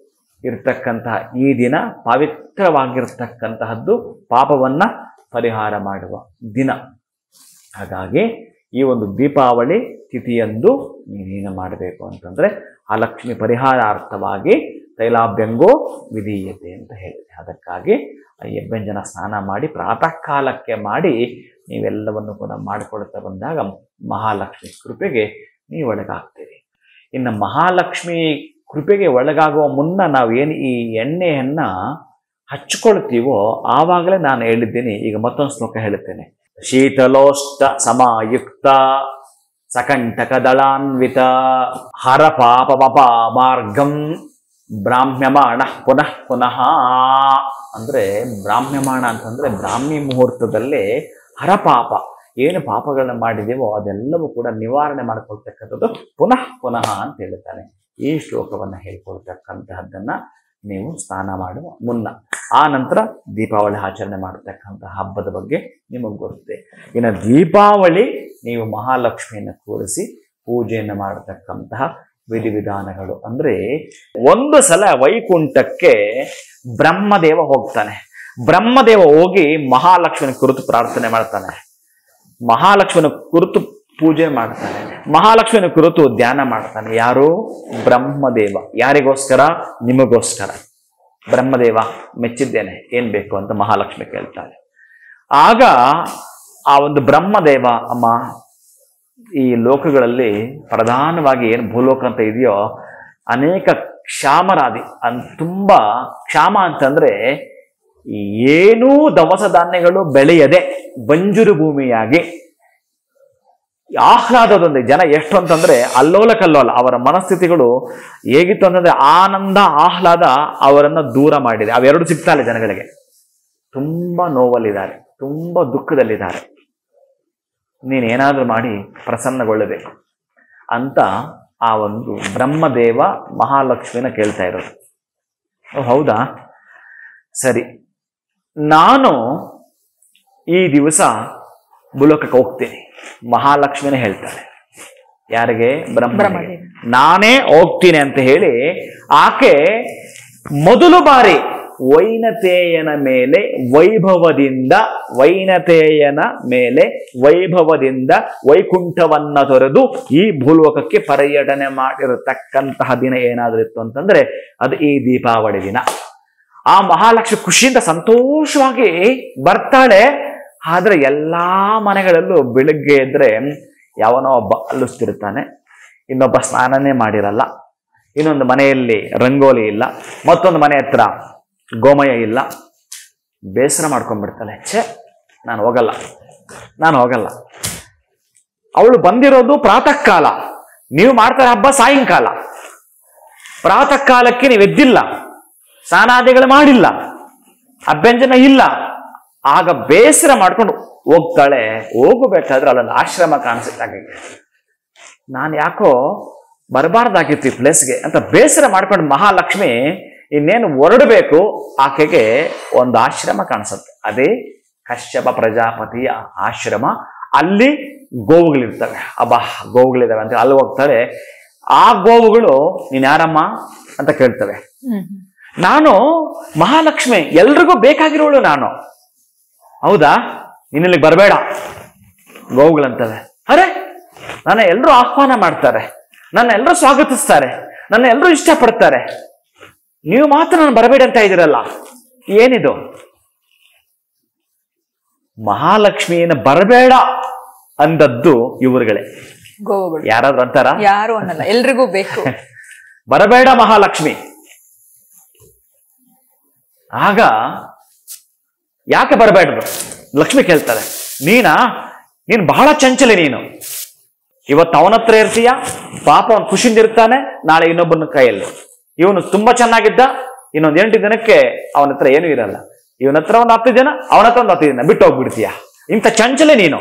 ಇರ್ತಕ್ಕಂತಹ ಈ ದಿನ ಪವಿತ್ರವಾಗಿರ್ತಕ್ಕಂತಹದ್ದು, ಪಾಪವನ್ನ ಪರಿಹಾರ ಮಾಡುವ ದಿನ. ಹಾಗಾಗಿ ಈ ಒಂದು ದೀಪಾವಳಿ ತಿಥಿಯಂದು ನೀನೇನು ಮಾಡಬೇಕು ಅಂತಂದ್ರೆ ಆ ಲಕ್ಷ್ಮಿ ಪರಿಹಾರಾರ್ಥವಾಗಿ ತೈಲಾಭ್ಯಂಗೋ ವಿಧೀಯತೆ ಅಂತ ಹೇಳಿದೆ. ಅದಕ್ಕಾಗಿ ಎಬ್ಬೆಂಜನ ಸ್ನಾನ ಮಾಡಿ ಪ್ರಾತಃ ಕಾಲಕ್ಕೆ ಮಾಡಿ ನೀವೆಲ್ಲವನ್ನು ಕೂಡ ಮಾಡಿಕೊಳ್ತಾ ಬಂದಾಗ ಮಹಾಲಕ್ಷ್ಮಿ ಕೃಪೆಗೆ ನೀವು ಒಳಗಾಗ್ತೀರಿ. ಇನ್ನು ಮಹಾಲಕ್ಷ್ಮಿ ಕೃಪೆಗೆ ಒಳಗಾಗುವ ಮುನ್ನ ನಾವೇನು ಈ ಎಣ್ಣೆಯನ್ನ ಹಚ್ಕೊಳ್ತೀವೋ ಆವಾಗಲೇ ನಾನು ಹೇಳಿದ್ದೀನಿ. ಈಗ ಮತ್ತೊಂದು ಶ್ಲೋಕ ಹೇಳುತ್ತೇನೆ. ಶೀತಲೋಷ್ಟ ಸಮಾಯುಕ್ತ ಸಕಂಟಕ ದಳಾನ್ವಿತ ಹರ ಪಾಪ ಮಾರ್ಗಂ ಬ್ರಾಹ್ಮ್ಯಮಾಣ ಪುನಃ ಪುನಃ. ಅಂದ್ರೆ ಬ್ರಾಹ್ಮ್ಯಮಾಣ ಅಂತಂದ್ರೆ ಬ್ರಾಹ್ಮಿ ಮುಹೂರ್ತದಲ್ಲೇ ಹರಪಾಪ, ಏನು ಪಾಪಗಳನ್ನ ಮಾಡಿದೆವೋ ಅದೆಲ್ಲವೂ ಕೂಡ ನಿವಾರಣೆ ಮಾಡಿಕೊಳ್ತಕ್ಕಂಥದ್ದು ಪುನಃ ಪುನಃ ಅಂತ ಹೇಳ್ತಾನೆ. ಈ ಶ್ಲೋಕವನ್ನು ಹೇಳ್ಕೊಳ್ತಕ್ಕಂತಹದ್ದನ್ನ ನೀವು ಸ್ನಾನ ಮಾಡುವ ಮುನ್ನ, ಆ ನಂತರ ದೀಪಾವಳಿ ಆಚರಣೆ ಮಾಡತಕ್ಕಂಥ ಹಬ್ಬದ ಬಗ್ಗೆ ನಿಮಗೆ ಗೊತ್ತಿದೆ. ಇನ್ನು ದೀಪಾವಳಿ ನೀವು ಮಹಾಲಕ್ಷ್ಮಿಯನ್ನು ಕೂರಿಸಿ ಪೂಜೆಯನ್ನು ಮಾಡತಕ್ಕಂತಹ ವಿಧಿವಿಧಾನಗಳು ಅಂದ್ರೆ, ಒಂದು ಸಲ ವೈಕುಂಠಕ್ಕೆ ಬ್ರಹ್ಮದೇವ ಹೋಗ್ತಾನೆ. ಬ್ರಹ್ಮದೇವ ಹೋಗಿ ಮಹಾಲಕ್ಷ್ಮಿನ ಕುರಿತು ಪ್ರಾರ್ಥನೆ ಮಾಡ್ತಾನೆ, ಮಹಾಲಕ್ಷ್ಮಿನ ಕುರಿತು ಪೂಜೆ ಮಾಡ್ತಾನೆ, ಮಹಾಲಕ್ಷ್ಮಿನ ಕುರಿತು ಧ್ಯಾನ ಮಾಡ್ತಾನೆ. ಯಾರು? ಬ್ರಹ್ಮದೇವ. ಯಾರಿಗೋಸ್ಕರ? ನಿಮಗೋಸ್ಕರ. ಬ್ರಹ್ಮದೇವ ಮೆಚ್ಚಿದ್ದೇನೆ, ಏನ್ ಬೇಕು ಅಂತ ಮಹಾಲಕ್ಷ್ಮಿ ಕೇಳ್ತಾಳೆ. ಆಗ ಆ ಒಂದು ಬ್ರಹ್ಮದೇವ, ಅಮ್ಮ ಈ ಲೋಕಗಳಲ್ಲಿ ಪ್ರಧಾನವಾಗಿ ಏನು ಭೂಲೋಕ ಅಂತ ಇದೆಯೋ ಅನೇಕ ಕ್ಷಾಮರಾದಿ ತುಂಬಾ ಕ್ಷಾಮ ಅಂತಂದ್ರೆ ಏನೂ ದವಸ ಧಾನ್ಯಗಳು ಬೆಳೆಯದೆ ಬಂಜರು ಭೂಮಿಯಾಗಿ ಆಹ್ಲಾದದೊಂದಿಗೆ ಜನ ಎಷ್ಟು ಅಂತಂದ್ರೆ ಅಲ್ಲೋಲ ಕಲ್ಲೋಲ ಅವರ ಮನಸ್ಥಿತಿಗಳು ಹೇಗಿತ್ತು ಅಂತಂದ್ರೆ ಆನಂದ ಆಹ್ಲಾದ ಅವರನ್ನ ದೂರ ಮಾಡಿದೆ. ಅವೆರಡು ಸಿಗ್ತಾ ಇಲ್ಲ ಜನಗಳಿಗೆ. ತುಂಬಾ ನೋವಲ್ಲಿದ್ದಾರೆ, ತುಂಬಾ ದುಃಖದಲ್ಲಿದ್ದಾರೆ. ನೀನೇನಾದ್ರೂ ಮಾಡಿ ಪ್ರಸನ್ನಗೊಳ್ಳಬೇಕು ಅಂತ ಆ ಒಂದು ಬ್ರಹ್ಮದೇವ ಮಹಾಲಕ್ಷ್ಮಿನ ಕೇಳ್ತಾ ಇರೋದು. ಹೌದಾ, ಸರಿ, ನಾನು ಈ ದಿವಸ ಭೂಲೋಕಕ್ಕೆ ಹೋಗ್ತೀನಿ. ಮಹಾಲಕ್ಷ್ಮಿನೇ ಹೇಳ್ತಾಳೆ. ಯಾರಿಗೆ? ಬ್ರಹ್ಮದೇವ. ನಾನೇ ಹೋಗ್ತೀನಿ ಅಂತ ಹೇಳಿ ಆಕೆ ಮೊದಲು ಬಾರಿ ವೈನತೆಯನ ಮೇಲೆ ವೈಭವದಿಂದ ವೈಕುಂಠವನ್ನ ತೊರೆದು ಈ ಭೂಲೋಕಕ್ಕೆ ಪರ್ಯಟನೆ ಮಾಡಿರತಕ್ಕಂತಹ ದಿನ ಏನಾದ್ರೂ ಇತ್ತು ಅಂತಂದ್ರೆ ಅದು ಈ ದೀಪಾವಳಿ ದಿನ. ಆ ಮಹಾಲಕ್ಷ್ಮಿ ಖುಷಿಯಿಂದ ಸಂತೋಷವಾಗಿ ಬರ್ತಾಳೆ. ಆದ್ರೆ ಎಲ್ಲಾ ಮನೆಗಳಲ್ಲೂ ಬೆಳಿಗ್ಗೆ ಎದ್ರೆ ಯಾವನೋ ಒಬ್ಬ ಅಲ್ಲಿಸ್ತಿರ್ತಾನೆ, ಇನ್ನೊಬ್ಬ ಸ್ನಾನನೇ ಮಾಡಿರಲ್ಲ, ಇನ್ನೊಂದು ಮನೆಯಲ್ಲಿ ರಂಗೋಲಿ ಇಲ್ಲ, ಮತ್ತೊಂದು ಮನೆ ಹತ್ರ ಗೋಮಯ ಇಲ್ಲ. ಬೇಸರ ಮಾಡ್ಕೊಂಡ್ಬಿಡ್ತಾಳೆ, ಛೇ ನಾನು ಹೋಗಲ್ಲ. ಅವಳು ಬಂದಿರೋದು ಪ್ರಾತಃ ಕಾಲ, ನೀವು ಮಾಡ್ತಾರೆ ಹಬ್ಬ ಸಾಯಂಕಾಲ. ಪ್ರಾತಃ ಕಾಲಕ್ಕೆ ನೀವು ಎದ್ದಿಲ್ಲ, ಸ್ನಾನಾದಿಗಳು ಮಾಡಿಲ್ಲ, ಅಭ್ಯಂಜನ ಇಲ್ಲ. ಆಗ ಬೇಸರ ಮಾಡ್ಕೊಂಡು ಹೋಗ್ತಾಳೆ. ಹೋಗಬೇಕಾದ್ರೆ ಅಲ್ಲೊಂದು ಆಶ್ರಮ ಕಾಣಿಸುತ್ತೆ. ನಾನು ಯಾಕೋ ಬರಬಾರ್ದಾಗಿತ್ತು ಈ ಪ್ಲೇಸ್ಗೆ ಅಂತ ಬೇಸರ ಮಾಡ್ಕೊಂಡು ಮಹಾಲಕ್ಷ್ಮಿ ಇನ್ನೇನು ಹೊರಡಬೇಕು, ಆಕೆಗೆ ಒಂದು ಆಶ್ರಮ ಕಾಣಿಸುತ್ತೆ. ಅದೇ ಕಶ್ಯಪ ಪ್ರಜಾಪತಿಯ ಆಶ್ರಮ. ಅಲ್ಲಿ ಗೋವುಗಳಿರ್ತವೆ. ಗೋವುಗಳಿದಾವೆ ಅಂತ ಅಲ್ಲಿ ಹೋಗ್ತಾರೆ. ಆ ಗೋವುಗಳು ನೀನ್ ಯಾರಮ್ಮ ಅಂತ ಕೇಳ್ತವೆ. ನಾನು ಮಹಾಲಕ್ಷ್ಮಿ, ಎಲ್ರಿಗೂ ಬೇಕಾಗಿರೋಳು ನಾನು. ಹೌದಾ, ಇನ್ನಿಲ್ಲಿಗೆ ಬರಬೇಡ ಗೋವುಗಳಂತವೆ. ಅರೆ, ನನ್ನ ಎಲ್ಲರೂ ಆಹ್ವಾನ ಮಾಡ್ತಾರೆ, ನನ್ನ ಎಲ್ಲರೂ ಸ್ವಾಗತಿಸ್ತಾರೆ, ನನ್ನ ಎಲ್ಲರೂ ಇಷ್ಟಪಡ್ತಾರೆ, ನೀವು ಮಾತ್ರ ನಾನು ಬರಬೇಡ ಅಂತ ಇದ್ದೀರಲ್ಲ, ಏನಿದು? ಮಹಾಲಕ್ಷ್ಮಿಯನ್ನು ಬರಬೇಡ ಅಂದದ್ದು ಇವರುಗಳೇ. ಗೋವುಗಳು ಯಾರಾದ್ರೂ ಅಂತಾರ? ಯಾರು ಅನ್ನಲ್ಲ, ಎಲ್ರಿಗೂ ಬೇಕು. ಬರಬೇಡ ಮಹಾಲಕ್ಷ್ಮಿ. ಆಗ ಯಾಕೆ ಬರಬೇಡ್ದು? ಲಕ್ಷ್ಮಿ ಕೇಳ್ತಾಳೆ, ನೀನು ಬಹಳ ಚಂಚಲೆ. ನೀನು ಇವತ್ತು ಅವನ ಹತ್ರ ಇರ್ತೀಯ, ಪಾಪ ಅವನು ಖುಷಿಯಿಂದ ಇರ್ತಾನೆ, ನಾಳೆ ಇನ್ನೊಬ್ಬನ ಕೈಯಲ್ಲಿ. ಇವನು ತುಂಬಾ ಚೆನ್ನಾಗಿದ್ದ, ಇನ್ನೊಂದು 8 ದಿನಕ್ಕೆ ಅವನ ಹತ್ರ ಏನೂ ಇರಲ್ಲ. ಇವನ ಹತ್ರ ಒಂದು 10 ದಿನ, ಅವನ ಹತ್ರ ಒಂದು 10 ದಿನ ಬಿಟ್ಟು ಹೋಗ್ಬಿಡ್ತೀಯ. ಇಂಥ ಚಂಚಲೆ ನೀನು.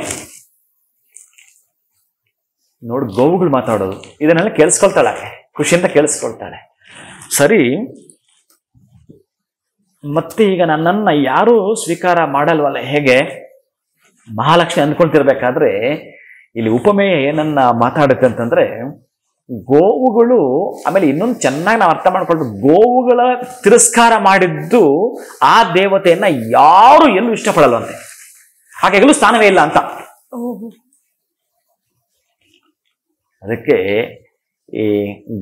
ನೋಡು, ಗೋವುಗಳು ಮಾತಾಡೋದು ಇದನ್ನೆಲ್ಲ ಕೇಳಿಸ್ಕೊಳ್ತಾಳೆ, ಖುಷಿಯಿಂದ ಕೇಳಿಸ್ಕೊಳ್ತಾಳೆ. ಸರಿ, ಮತ್ತೆ ಈಗ ನನ್ನನ್ನ ಯಾರೂ ಸ್ವೀಕಾರ ಮಾಡಲ್ವಲ್ಲ, ಹೇಗೆ? ಮಹಾಲಕ್ಷ್ಮಿ ಅಂದ್ಕೊಳ್ತಿರ್ಬೇಕಾದ್ರೆ ಇಲ್ಲಿ ಉಪಮೇಯ ಏನನ್ನ ಮಾತಾಡುತ್ತೆ ಅಂತಂದ್ರೆ, ಗೋವುಗಳು, ಆಮೇಲೆ ಇನ್ನೊಂದು ಚೆನ್ನಾಗಿ ನಾವು ಅರ್ಥ ಮಾಡ್ಕೊಳ್ಬೇಕು, ಗೋವುಗಳ ತಿರಸ್ಕಾರ ಮಾಡಿದ್ದು ಆ ದೇವತೆಯನ್ನ ಯಾರು ಎಲ್ಲೂ ಇಷ್ಟಪಡಲ್ವಂತೆ, ಹಾಗೆಲ್ಲೂ ಸ್ಥಾನವೇ ಇಲ್ಲ ಅಂತ. ಅದಕ್ಕೆ ಈ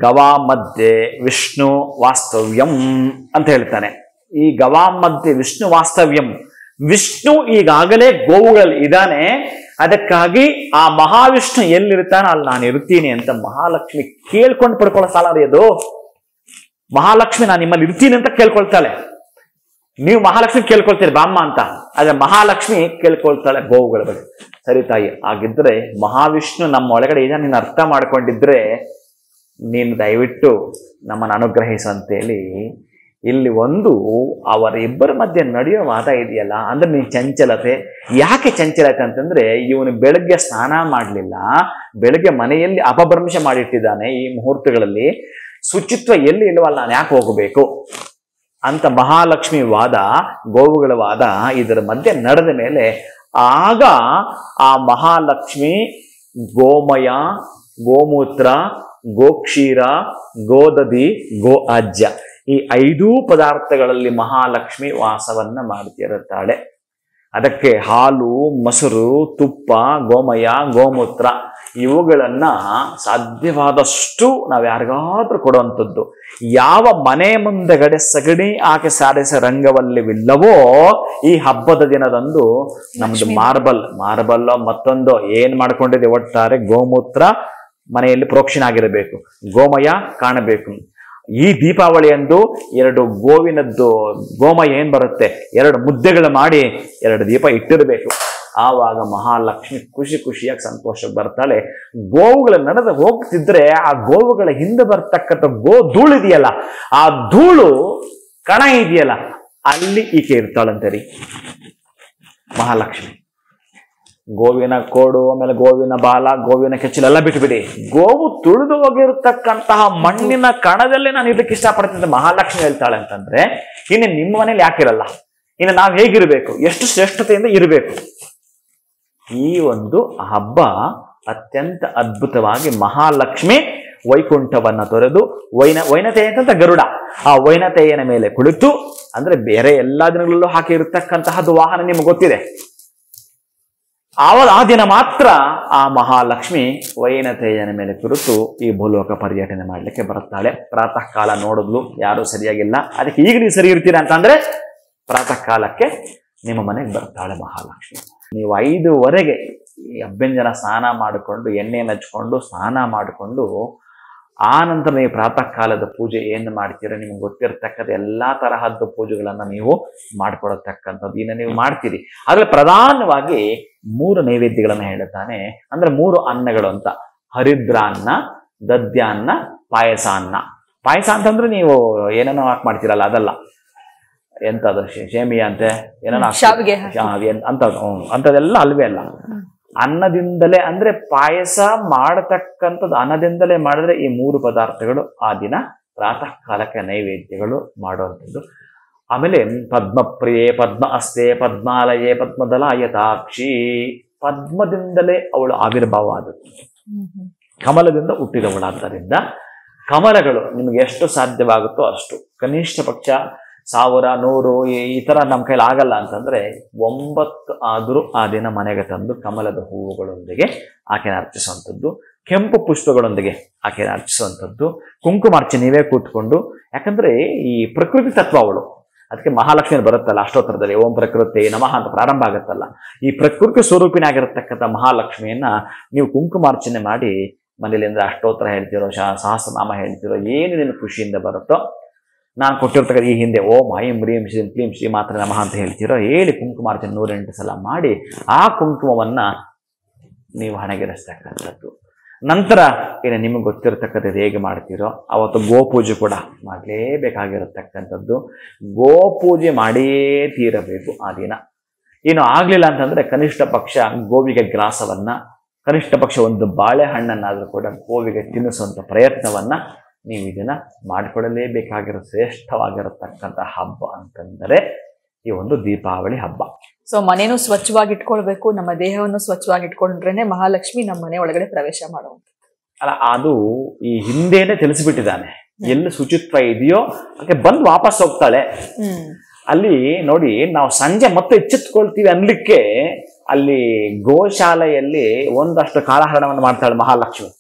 ಗವಾ ಮಧ್ಯೆ ವಿಷ್ಣು ವಾಸ್ತವ್ಯಂ ಅಂತ ಹೇಳ್ತಾನೆ. ಈ ಗವಾ ಮಧ್ಯೆ ವಿಷ್ಣು ವಾಸ್ತವ್ಯಂ, ವಿಷ್ಣು ಈಗಾಗಲೇ ಗೋವುಗಳಲ್ಲಿ ಇದ್ದಾನೆ, ಅದಕ್ಕಾಗಿ ಆ ಮಹಾವಿಷ್ಣು ಎಲ್ಲಿರ್ತಾನೆ ಅಲ್ಲಿ ನಾನು ಇರ್ತೀನಿ ಅಂತ ಮಹಾಲಕ್ಷ್ಮಿ ಕೇಳ್ಕೊಂಡು ಪಡ್ಕೊಳ್ಳೋ ಸಾಲ ಅದು. ಮಹಾಲಕ್ಷ್ಮಿ ನಾನು ನಿಮ್ಮಲ್ಲಿ ಇರ್ತೀನಿ ಅಂತ ಕೇಳ್ಕೊಳ್ತಾಳೆ. ನೀವು ಮಹಾಲಕ್ಷ್ಮಿ ಕೇಳ್ಕೊಳ್ತೀರಿ ಬಾಮ್ಮ ಅಂತ, ಆದ್ರೆ ಮಹಾಲಕ್ಷ್ಮಿ ಕೇಳ್ಕೊಳ್ತಾಳೆ ಗೋವುಗಳ ಬಗ್ಗೆ. ಸರಿ ತಾಯಿ, ಆಗಿದ್ರೆ ಮಹಾವಿಷ್ಣು ನಮ್ಮ ಒಳಗಡೆ ಇದನ್ನ ನೀನು ಅರ್ಥ ಮಾಡ್ಕೊಂಡಿದ್ರೆ ನೀನು ದಯವಿಟ್ಟು ನಮ್ಮನ್ನು ಅನುಗ್ರಹಿಸು ಅಂತೇಳಿ ಇಲ್ಲಿ ಒಂದು ಅವರಿಬ್ಬರ ಮಧ್ಯೆ ನಡೆಯೋ ವಾದ ಇದೆಯಲ್ಲ. ಅಂದ್ರೆ ನೀನು ಚಂಚಲತೆ, ಯಾಕೆ ಚಂಚಲತೆ ಅಂತಂದ್ರೆ, ಇವನು ಬೆಳಗ್ಗೆ ಸ್ನಾನ ಮಾಡಲಿಲ್ಲ, ಬೆಳಗ್ಗೆ ಮನೆಯಲ್ಲಿ ಅಪಭ್ರಂಶ ಮಾಡಿಟ್ಟಿದ್ದಾನೆ, ಈ ಮುಹೂರ್ತಗಳಲ್ಲಿ ಶುಚಿತ್ವ ಎಲ್ಲಿ ಇಲ್ವಲ್ಲ, ನಾನು ಯಾಕೆ ಹೋಗಬೇಕು ಅಂತ ಮಹಾಲಕ್ಷ್ಮಿ ವಾದ, ಗೋವುಗಳ ವಾದ ಇದರ ಮಧ್ಯೆ ನಡೆದ ಮೇಲೆ ಆಗ ಆ ಮಹಾಲಕ್ಷ್ಮಿ ಗೋಮಯ, ಗೋಮೂತ್ರ, ಗೋಕ್ಷೀರ, ಗೋದಧಿ, ಗೋ ಅಜ್ಜ, ಈ 5 ಪದಾರ್ಥಗಳಲ್ಲಿ ಮಹಾಲಕ್ಷ್ಮಿ ವಾಸವನ್ನ ಮಾಡ್ತಿರುತ್ತಾಳೆ. ಅದಕ್ಕೆ ಹಾಲು, ಮೊಸರು, ತುಪ್ಪ, ಗೋಮಯ, ಗೋಮೂತ್ರ ಇವುಗಳನ್ನ ಸಾಧ್ಯವಾದಷ್ಟು ನಾವು ಯಾರಿಗಾದ್ರೂ ಕೊಡುವಂಥದ್ದು. ಯಾವ ಮನೆ ಮುಂದೆಗಡೆ ಸಗಣಿ ಆಕೆ ಸಾರಿಸ ರಂಗವಲ್ಲಿವಿಲ್ಲವೋ ಈ ಹಬ್ಬದ ದಿನದಂದು ನಮ್ದು ಮಾರ್ಬಲ್ ಮತ್ತೊಂದು ಏನ್ ಮಾಡ್ಕೊಂಡಿದೆ, ಒಟ್ಟಾರೆ ಗೋಮೂತ್ರ ಮನೆಯಲ್ಲಿ ಪ್ರೋಕ್ಷಣೆ ಆಗಿರಬೇಕು, ಗೋಮಯ ಕಾಣಬೇಕು. ಈ ದೀಪಾವಳಿಯಂದು 2 ಗೋವಿನದ್ದು ಗೋಮಯ ಏನ್ ಬರುತ್ತೆ, 2 ಮುದ್ದೆಗಳು ಮಾಡಿ 2 ದೀಪ ಇಟ್ಟಿರಬೇಕು. ಆವಾಗ ಮಹಾಲಕ್ಷ್ಮಿ ಖುಷಿಯಾಗಿ ಸಂತೋಷಕ್ಕೆ ಬರ್ತಾಳೆ. ಗೋವುಗಳ ನಡೆದು ಹೋಗ್ತಿದ್ರೆ ಆ ಗೋವುಗಳ ಹಿಂದೆ ಬರ್ತಕ್ಕಂಥ ಗೋ ಧೂಳು ಇದೆಯಲ್ಲ, ಆ ಧೂಳು ಕಣ ಇದೆಯಲ್ಲ, ಅಲ್ಲಿ ಈಕೆ ಇರ್ತಾಳಂತರಿ ಮಹಾಲಕ್ಷ್ಮಿ. ಗೋವಿನ ಕೋಡು, ಆಮೇಲೆ ಗೋವಿನ ಬಾಲ, ಗೋವಿನ ಕೆಚ್ಚಲೆಲ್ಲ ಬಿಟ್ಬಿಡಿ, ಗೋವು ತುಳಿದು ಹೋಗಿರ್ತಕ್ಕಂತಹ ಮಣ್ಣಿನ ಕಣದಲ್ಲಿ ನಾನು ಇದಕ್ಕೆ ಇಷ್ಟಪಡ್ತಿದ್ದೆ ಮಹಾಲಕ್ಷ್ಮಿ ಹೇಳ್ತಾಳೆ ಅಂತಂದ್ರೆ, ಇನ್ನು ನಿಮ್ಮ ಮನೇಲಿ ಯಾಕಿರಲ್ಲ, ಇನ್ನು ನಾವು ಹೇಗಿರ್ಬೇಕು, ಎಷ್ಟು ಶ್ರೇಷ್ಠತೆಯಿಂದ ಇರಬೇಕು. ಈ ಒಂದು ಹಬ್ಬ ಅತ್ಯಂತ ಅದ್ಭುತವಾಗಿ ಮಹಾಲಕ್ಷ್ಮಿ ವೈಕುಂಠವನ್ನ ತೊರೆದು ವೈನತೆಯ ಅಂತ ಗರುಡ, ಆ ವೈನತೆಯನ ಮೇಲೆ ಕುಳಿತು, ಅಂದ್ರೆ ಬೇರೆ ಎಲ್ಲಾ ದಿನಗಳಲ್ಲೂ ಹಾಕಿರ್ತಕ್ಕಂತಹದ್ದು ವಾಹನ ನಿಮ್ಗೆ ಗೊತ್ತಿದೆ. ಆ ದಿನ ಮಾತ್ರ ಆ ಮಹಾಲಕ್ಷ್ಮಿ ವೈನತೆಯನ ಮೇಲೆ ಕುರಿತು ಈ ಭೂಲೋಕ ಪರ್ಯಟನೆ ಮಾಡ್ಲಿಕ್ಕೆ ಬರುತ್ತಾಳೆ. ಪ್ರಾತಃ ಕಾಲ ನೋಡಿದ್ಲು, ಯಾರು ಸರಿಯಾಗಿಲ್ಲ, ಅದಕ್ಕೆ ಈಗ ನೀವು ಸರಿ ಇರ್ತೀರಾ ಅಂತಂದ್ರೆ ಪ್ರಾತಃ ಕಾಲಕ್ಕೆ ನಿಮ್ಮ ಮನೆಗೆ ಬರ್ತಾಳೆ ಮಹಾಲಕ್ಷ್ಮಿ. ನೀವು 5:15 ಈ ಅಭ್ಯಂಜನ ಸ್ನಾನ ಮಾಡಿಕೊಂಡು, ಎಣ್ಣೆ ಹಚ್ಕೊಂಡು ಸ್ನಾನ ಮಾಡಿಕೊಂಡು, ಆ ನಂತರ ನೀವು ಪ್ರಾತಃ ಕಾಲದ ಪೂಜೆ ಏನು ಮಾಡ್ತೀರ, ನಿಮ್ಗೆ ಗೊತ್ತಿರತಕ್ಕಂಥ ಎಲ್ಲಾ ತರಹದ ಪೂಜೆಗಳನ್ನ ನೀವು ಮಾಡ್ಕೊಡತಕ್ಕಂಥದ್ದು ಇನ್ನು ನೀವು ಮಾಡ್ತೀರಿ. ಆದ್ರೆ ಪ್ರಧಾನವಾಗಿ 3 ನೈವೇದ್ಯಗಳನ್ನ ಹೇಳುತ್ತಾನೆ. ಅಂದ್ರೆ 3 ಅನ್ನಗಳು ಅಂತ: ಹರಿದ್ರಾನ್ನ, ದದ್ಯಾನ್ನ, ಪಾಯಸಾನ್ನ. ಪಾಯಸ ಅಂತಂದ್ರೆ ನೀವು ಏನೇನೋ ಹಾಕಿ ಮಾಡ್ತೀರಲ್ಲ, ಅದಲ್ಲ, ಎಂತದು ಶೇಮಿಯಾ ಅಂತೆ ಏನೇನೋ ಅಂತದೆಲ್ಲ ಅಲ್ವೇ ಅಲ್ಲ. ಅನ್ನದಿಂದಲೇ, ಅಂದ್ರೆ ಪಾಯಸ ಮಾಡತಕ್ಕಂಥದ್ದು ಅನ್ನದಿಂದಲೇ ಮಾಡಿದ್ರೆ ಈ 3 ಪದಾರ್ಥಗಳು ಆ ದಿನ ಪ್ರಾತಃ ಕಾಲಕ್ಕೆ ನೈವೇದ್ಯಗಳು ಮಾಡುವಂಥದ್ದು. ಆಮೇಲೆ ಪದ್ಮಪ್ರಿಯೆ, ಪದ್ಮ ಅಸ್ತೆ, ಪದ್ಮಾಲಯೇ, ಪದ್ಮದಲಾಯತಾಕ್ಷಿ. ಪದ್ಮದಿಂದಲೇ ಅವಳು ಆವಿರ್ಭಾವ ಆದದ್ದು, ಕಮಲದಿಂದ ಹುಟ್ಟಿದವಳಾದ್ದರಿಂದ ಕಮಲಗಳು ನಿಮಗೆ ಎಷ್ಟು ಸಾಧ್ಯವಾಗುತ್ತೋ ಅಷ್ಟು, ಕನಿಷ್ಠ ಪಕ್ಷ 1000, 100 ಈ ತರ ನಮ್ಮ ಕೈಲಿ ಆಗಲ್ಲ ಅಂತಂದ್ರೆ 9 ಆದರೂ ಆ ದಿನ ಮನೆಗೆ ತಂದು ಕಮಲದ ಹೂವುಗಳೊಂದಿಗೆ ಆಕೆನ ಅರ್ಚಿಸುವಂಥದ್ದು, ಕೆಂಪು ಪುಷ್ಪಗಳೊಂದಿಗೆ ಆಕೆನ ಅರ್ಚಿಸುವಂಥದ್ದು, ಕುಂಕುಮಾರ್ಚನೆ ನೀವೇ ಕೂತ್ಕೊಂಡು. ಯಾಕಂದ್ರೆ ಈ ಪ್ರಕೃತಿ ತತ್ವ ಅವಳು, ಅದಕ್ಕೆ ಮಹಾಲಕ್ಷ್ಮಿ ಬರುತ್ತಲ್ಲ ಅಷ್ಟೋತ್ತರದಲ್ಲಿ ಓಂ ಪ್ರಕೃತಿ ನಮಃ ಅಂತ ಪ್ರಾರಂಭ ಆಗುತ್ತಲ್ಲ. ಈ ಪ್ರಕೃತಿ ಸ್ವರೂಪಿನಾಗಿರತಕ್ಕಂಥ ಮಹಾಲಕ್ಷ್ಮಿಯನ್ನ ನೀವು ಕುಂಕುಮಾರ್ಚನೆ ಮಾಡಿ ಮನೇಲಿಂದ ಅಷ್ಟೋತ್ತರ ಹೇಳ್ತಿರೋ, ಸಹಸ್ರನಾಮ ಹೇಳ್ತಿರೋ, ಏನು ನಿಮಗೆ ಖುಷಿಯಿಂದ ಬರುತ್ತೋ, ನಾನು ಕೊಟ್ಟಿರ್ತಕ್ಕಂಥ ಈ ಹಿಂದೆ ಓಂ ಐಂ ಹ್ರೀಂ ಶ್ರೀಂ ಕ್ಲೀಂ ಶ್ರೀ ಮಾತ್ರ ನಮಃ ಅಂತ ಹೇಳ್ತಿರೋ, ಹೇಳಿ ಕುಂಕುಮಾರ್ಚನೆ 108 ಸಲ ಮಾಡಿ ಆ ಕುಂಕುಮವನ್ನ ನೀವು ಹಣೆಗೆರೆಸ್ತಕ್ಕಂಥದ್ದು. ನಂತರ ಏನು ನಿಮಗೆ ಗೊತ್ತಿರತಕ್ಕಂಥದ್ದು ಹೇಗೆ ಮಾಡ್ತೀರೋ ಅವತ್ತು ಗೋಪೂಜೆ ಕೂಡ ಮಾಡಲೇಬೇಕಾಗಿರತಕ್ಕಂಥದ್ದು. ಗೋಪೂಜೆ ಮಾಡೇ ತೀರಬೇಕು ಆ ದಿನ. ಏನು ಆಗ್ಲಿಲ್ಲ ಅಂತಂದ್ರೆ ಕನಿಷ್ಠ ಪಕ್ಷ ಗೋವಿಗೆ ಗ್ರಾಸವನ್ನ, ಕನಿಷ್ಠ ಪಕ್ಷ ಒಂದು ಬಾಳೆಹಣ್ಣನ್ನಾದ್ರೂ ಕೂಡ ಗೋವಿಗೆ ತಿನ್ನಿಸುವಂತ ಪ್ರಯತ್ನವನ್ನ ನೀವು ಇದನ್ನ ಮಾಡಿಕೊಡಲೇಬೇಕಾಗಿರೋ ಶ್ರೇಷ್ಠವಾಗಿರತಕ್ಕಂಥ ಹಬ್ಬ ಅಂತಂದರೆ ಈ ಒಂದು ದೀಪಾವಳಿ ಹಬ್ಬ. ಸೊ ಮನೇನು ಸ್ವಚ್ಛವಾಗಿ ಇಟ್ಕೊಳ್ಬೇಕು, ನಮ್ಮ ದೇಹವನ್ನು ಸ್ವಚ್ಛವಾಗಿ ಇಟ್ಕೊಂಡ್ರೇನೆ ಮಹಾಲಕ್ಷ್ಮಿ ನಮ್ಮ ಮನೆ ಒಳಗಡೆ ಪ್ರವೇಶ ಮಾಡುವಂತ ಅಲ್ಲ. ಅದು ಈ ಹಿಂದೆನೆ ತಿಳಿಸ್ಬಿಟ್ಟಿದ್ದಾನೆ, ಎಲ್ಲಿ ಶುಚಿತ್ವ ಇದೆಯೋ ಅದಕ್ಕೆ ಬಂದು ವಾಪಸ್ ಹೋಗ್ತಾಳೆ. ಅಲ್ಲಿ ನೋಡಿ, ನಾವು ಸಂಜೆ ಮತ್ತೆ ಎಚ್ಚೆತ್ಕೊಳ್ತೀವಿ ಅನ್ಲಿಕ್ಕೆ ಅಲ್ಲಿ ಗೋಶಾಲೆಯಲ್ಲಿ ಒಂದಷ್ಟು ಕಾಲಹರಣವನ್ನು ಮಾಡ್ತಾಳೆ ಮಹಾಲಕ್ಷ್ಮಿ.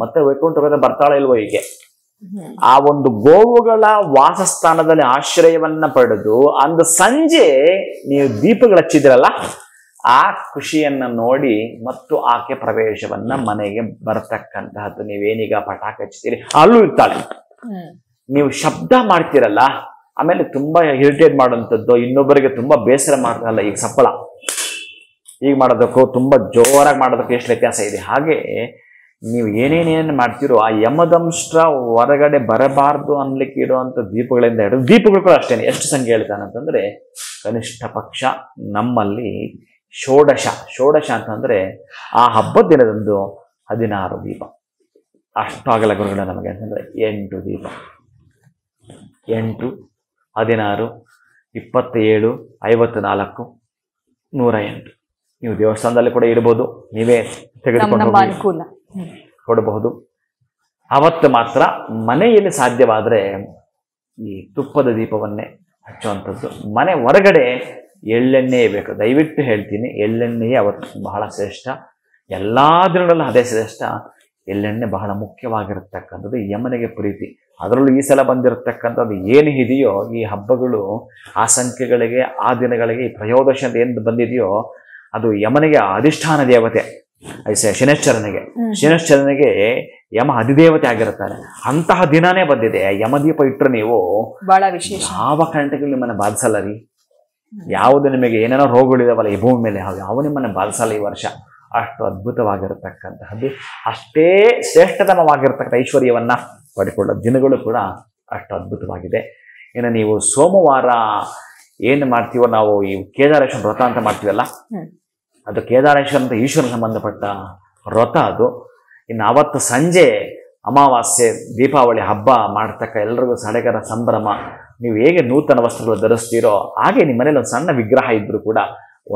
ಮತ್ತೆ ವೈಕುಂಠ ಬರ್ತಾಳೆ ಇಲ್ವೋ ಹೀಗೆ ಆ ಒಂದು ಗೋವುಗಳ ವಾಸಸ್ಥಾನದಲ್ಲಿ ಆಶ್ರಯವನ್ನ ಪಡೆದು ಅಂದು ಸಂಜೆ ನೀವು ದೀಪಗಳು ಹಚ್ಚಿದ್ರಲ್ಲ, ಆ ಖುಷಿಯನ್ನ ನೋಡಿ ಮತ್ತು ಆಕೆ ಪ್ರವೇಶವನ್ನ ಮನೆಗೆ ಬರತಕ್ಕಂತಹದ್ದು. ನೀವೇನೀಗ ಪಟಾಕಿ ಹಚ್ತೀರಿ ಅಲ್ಲೂ ಇರ್ತಾಳೆ. ನೀವು ಶಬ್ದ ಮಾಡ್ತೀರಲ್ಲ, ಆಮೇಲೆ ತುಂಬಾ ಇರಿಟೇಟ್ ಮಾಡುವಂಥದ್ದು, ಇನ್ನೊಬ್ಬರಿಗೆ ತುಂಬಾ ಬೇಸರ ಮಾಡ್ತಾರಲ್ಲ, ಈಗ ಸಪ್ಪಳ ಈಗ ಮಾಡೋದಕ್ಕೂ ತುಂಬಾ ಜೋರಾಗಿ ಮಾಡೋದಕ್ಕೂ ಎಷ್ಟು ವ್ಯತ್ಯಾಸ ಇದೆ. ಹಾಗೆ ನೀವು ಏನೇನೇನು ಮಾಡ್ತೀರೋ ಆ ಯಮದಂಶ ಹೊರಗಡೆ ಬರಬಾರ್ದು ಅನ್ಲಿಕ್ಕೆ ಇಡುವಂಥ ದೀಪಗಳಿಂದ ಹಿಡಿದು ದೀಪಗಳು ಕೂಡ ಅಷ್ಟೇನೆ. ಎಷ್ಟು ಸಂಖ್ಯೆ ಹೇಳ್ತಾನೆ ಅಂತಂದ್ರೆ ಕನಿಷ್ಠ ಪಕ್ಷ ನಮ್ಮಲ್ಲಿ ಷೋಡಶ ಅಂತಂದ್ರೆ ಆ ಹಬ್ಬದ ದಿನದಂದು 16 ದೀಪ. ಅಷ್ಟು ಆಗಲ್ಲ ಗುರುಗಳು ನಮಗೆ ಅಂತಂದ್ರೆ 8 ದೀಪ, 8, 16, 27, 54, 108 ನೀವು ದೇವಸ್ಥಾನದಲ್ಲಿ ಕೂಡ ಇಡಬಹುದು, ನೀವೇ ತೆಗೆದುಕೊಂಡು ಕೊಡಬಹುದು. ಅವತ್ತು ಮಾತ್ರ ಮನೆಯಲ್ಲಿ ಸಾಧ್ಯವಾದರೆ ಈ ತುಪ್ಪದ ದೀಪವನ್ನೇ ಹಚ್ಚುವಂಥದ್ದು. ಮನೆ ಹೊರಗಡೆ ಎಳ್ಳೆಣ್ಣೆ ಬೇಕು, ದಯವಿಟ್ಟು ಹೇಳ್ತೀನಿ, ಎಳ್ಳೆಣ್ಣೆಯೇ ಅವತ್ತು ಬಹಳ ಶ್ರೇಷ್ಠ. ಎಲ್ಲಾ ದಿನಗಳಲ್ಲೂ ಅದೇ ಶ್ರೇಷ್ಠ. ಎಳ್ಳೆಣ್ಣೆ ಬಹಳ ಮುಖ್ಯವಾಗಿರತಕ್ಕಂಥದ್ದು, ಯಮನಿಗೆ ಪ್ರೀತಿ. ಅದರಲ್ಲೂ ಈ ಸಲ ಬಂದಿರತಕ್ಕಂಥದ್ದು ಏನು ಇದೆಯೋ ಈ ಹಬ್ಬಗಳು, ಆ ಸಂಖ್ಯೆಗಳಿಗೆ, ಆ ದಿನಗಳಿಗೆ, ಈ ತ್ರಯೋದಶಿ ಅಂತ ಏನು ಬಂದಿದೆಯೋ ಅದು ಯಮನಿಗೆ ಅಧಿಷ್ಠಾನ ದೇವತೆ, ಶನೇಶ್ವರನಿಗೆ ಯಮ ಅಧಿದೇವತೆ ಆಗಿರುತ್ತಾನೆ. ಅಂತಹ ದಿನಾನೇ ಬಂದಿದೆ. ಯಮದೀಪ ಇಟ್ಟರೆ ನೀವು ಬಹಳ ವಿಶೇಷ, ಯಾವ ಕಾರಣಗಳು ನಿಮ್ಮನ್ನ ಬಾಧಿಸಲ್ಲ ರೀ. ಯಾವುದು ನಿಮಗೆ ಏನೇನೋ ರೋಗಗಳಿದಾವಲ್ಲ ಈ ಭೂಮಿ ಮೇಲೆ, ಯಾವ ನಿಮ್ಮನ್ನ ಬಾಧಿಸಲ್ಲ ಈ ವರ್ಷ. ಅಷ್ಟು ಅದ್ಭುತವಾಗಿರತಕ್ಕಂತಹದ್ದು, ಅಷ್ಟೇ ಶ್ರೇಷ್ಠತಮವಾಗಿರ್ತಕ್ಕಂಥ ಐಶ್ವರ್ಯವನ್ನ ಪಡೆಕೊಳ್ಳೋ ದಿನಗಳು ಕೂಡ ಅಷ್ಟು ಅದ್ಭುತವಾಗಿದೆ. ಇನ್ನು ನೀವು ಸೋಮವಾರ ಏನು ಮಾಡ್ತೀವೋ, ನಾವು ಈ ಕೇದಾರೇಶ್ವರ ವ್ರತ ಅಂತ ಮಾಡ್ತೀವಲ್ಲ, ಅದು ಕೇದಾರೇಶ್ವರ ಅಂತ ಈಶ್ವರನ ಸಂಬಂಧಪಟ್ಟ ವ್ರತ ಅದು. ಇನ್ನು ಅವತ್ತು ಸಂಜೆ ಅಮಾವಾಸ್ಯೆ ದೀಪಾವಳಿ ಹಬ್ಬ ಮಾಡ್ತಕ್ಕ ಎಲ್ರಿಗೂ ಸಡಗರ ಸಂಭ್ರಮ. ನೀವು ಹೇಗೆ ನೂತನ ವಸ್ತ್ರಗಳು ಧರಿಸ್ತೀರೋ ಹಾಗೆ ನಿಮ್ಮ ಮನೇಲಿ ಒಂದು ಸಣ್ಣ ವಿಗ್ರಹ ಇದ್ರೂ ಕೂಡ,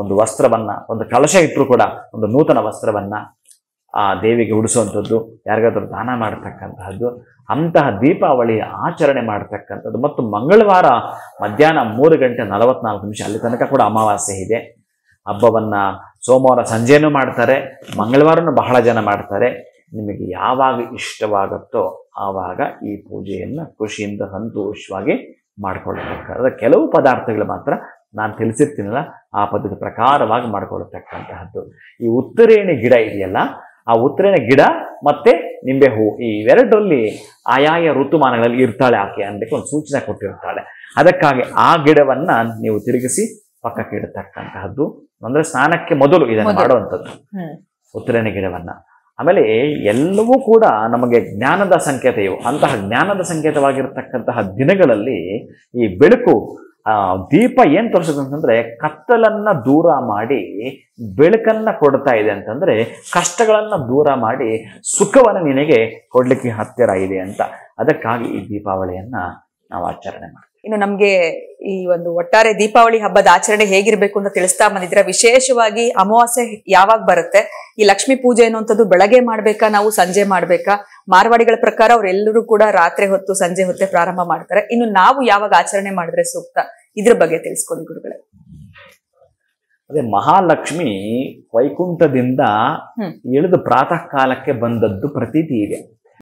ಒಂದು ವಸ್ತ್ರವನ್ನ, ಒಂದು ಕಲಶ ಇಟ್ಟರು ಕೂಡ ಒಂದು ನೂತನ ವಸ್ತ್ರವನ್ನ ಆ ದೇವಿಗೆ ಉಡಿಸುವಂಥದ್ದು, ಯಾರಿಗಾದ್ರೂ ದಾನ ಮಾಡತಕ್ಕಂತಹದ್ದು, ಅಂತಹ ದೀಪಾವಳಿ ಆಚರಣೆ ಮಾಡತಕ್ಕಂಥದ್ದು. ಮತ್ತು ಮಂಗಳವಾರ ಮಧ್ಯಾಹ್ನ 3:44 ಅಲ್ಲಿ ತನಕ ಕೂಡ ಅಮಾವಾಸ್ಯೆ ಇದೆ. ಹಬ್ಬವನ್ನ ಸೋಮವಾರ ಸಂಜೆನೂ ಮಾಡ್ತಾರೆ, ಮಂಗಳವಾರನೂ ಬಹಳ ಜನ ಮಾಡ್ತಾರೆ. ನಿಮಗೆ ಯಾವಾಗ ಇಷ್ಟವಾಗುತ್ತೋ ಆವಾಗ ಈ ಪೂಜೆಯನ್ನು ಖುಷಿಯಿಂದ ಸಂತೋಷವಾಗಿ ಮಾಡ್ಕೊಳ್ತಕ್ಕಂಥ ಕೆಲವು ಪದಾರ್ಥಗಳು ಮಾತ್ರ ನಾನು ತಿಳಿಸಿರ್ತೀನಲ್ಲ ಆ ಪದ್ಧತಿ ಪ್ರಕಾರವಾಗಿ ಮಾಡ್ಕೊಳ್ತಕ್ಕಂತಹದ್ದು. ಈ ಉತ್ತರೇಣಿ ಗಿಡ ಇದೆಯಲ್ಲ, ಆ ಉತ್ತರೇಣಿ ಗಿಡ ಮತ್ತೆ ನಿಂಬೆ ಹೂ ಈ ಎರಡರಲ್ಲಿ ಆಯಾಯ ಋತುಮಾನಗಳಲ್ಲಿ ಇರ್ತಾಳೆ ಆಕೆ ಅನ್ನಕ್ಕೆ ಒಂದು ಸೂಚನೆ ಕೊಟ್ಟಿರ್ತಾಳೆ. ಅದಕ್ಕಾಗಿ ಆ ಗಿಡವನ್ನ ನೀವು ತಿರುಗಿಸಿ ಪಕ್ಕಕ್ಕೆ ಇಡತಕ್ಕಂತಹದ್ದು. ಅಂದ್ರೆ ಸ್ನಾನಕ್ಕೆ ಮೊದಲು ಇದನ್ನು ಮಾಡುವಂಥದ್ದು ಉತ್ತರೇಣಿ ಗಿಡವನ್ನ. ಆಮೇಲೆ ಎಲ್ಲವೂ ಕೂಡ ನಮಗೆ ಜ್ಞಾನದ ಸಂಕೇತ. ಅಂತಹ ಜ್ಞಾನದ ಸಂಕೇತವಾಗಿರ್ತಕ್ಕಂತಹ ದಿನಗಳಲ್ಲಿ ಈ ಬೆಳಕು ದೀಪ ಏನ್ ತೋರಿಸುತ್ತೆ ಅಂತಂದ್ರೆ ಕತ್ತಲನ್ನ ದೂರ ಮಾಡಿ ಬೆಳಕನ್ನ ಕೊಡ್ತಾ ಇದೆ ಅಂತಂದ್ರೆ ಕಷ್ಟಗಳನ್ನ ದೂರ ಮಾಡಿ ಸುಖವನ್ನ ನಿನಗೆ ಕೊಡ್ಲಿಕ್ಕೆ ಹತ್ತಿರ ಇದೆ ಅಂತ. ಅದಕ್ಕಾಗಿ ಈ ದೀಪಾವಳಿಯನ್ನ ನಾವು ಆಚರಣೆ ಮಾಡ್ತೀವಿ. ಇನ್ನು ನಮ್ಗೆ ಈ ಒಂದು ಒಟ್ಟಾರೆ ದೀಪಾವಳಿ ಹಬ್ಬದ ಆಚರಣೆ ಹೇಗಿರ್ಬೇಕು ಅಂತ ತಿಳಿಸ್ತಾ ಬಂದಿದ್ರೆ, ವಿಶೇಷವಾಗಿ ಅಮಾವಾಸ್ಯೆ ಯಾವಾಗ ಬರುತ್ತೆ, ಈ ಲಕ್ಷ್ಮೀ ಪೂಜೆ ಅನ್ನುವಂಥದ್ದು ಬೆಳಗ್ಗೆ ಮಾಡ್ಬೇಕಾ ನಾವು ಸಂಜೆ ಮಾಡ್ಬೇಕಾ? ಮಾರವಾಡಿಗಳ ಪ್ರಕಾರ ಅವರೆಲ್ಲರೂ ಕೂಡ ರಾತ್ರಿ ಹೊತ್ತು ಸಂಜೆ ಹೊತ್ತೆ ಪ್ರಾರಂಭ ಮಾಡ್ತಾರೆ. ಇನ್ನು ನಾವು ಯಾವಾಗ ಆಚರಣೆ ಮಾಡಿದ್ರೆ ಸೂಕ್ತ, ಇದ್ರ ಬಗ್ಗೆ ತಿಳಿಸ್ಕೊಡಿ ಗುರುಗಳೇ. ಅದೇ ಮಹಾಲಕ್ಷ್ಮಿ ವೈಕುಂಠದಿಂದ ಇಳಿದು ಪ್ರಾತಃ ಕಾಲಕ್ಕೆ ಬಂದದ್ದು ಪ್ರತೀತಿ ಇದೆ.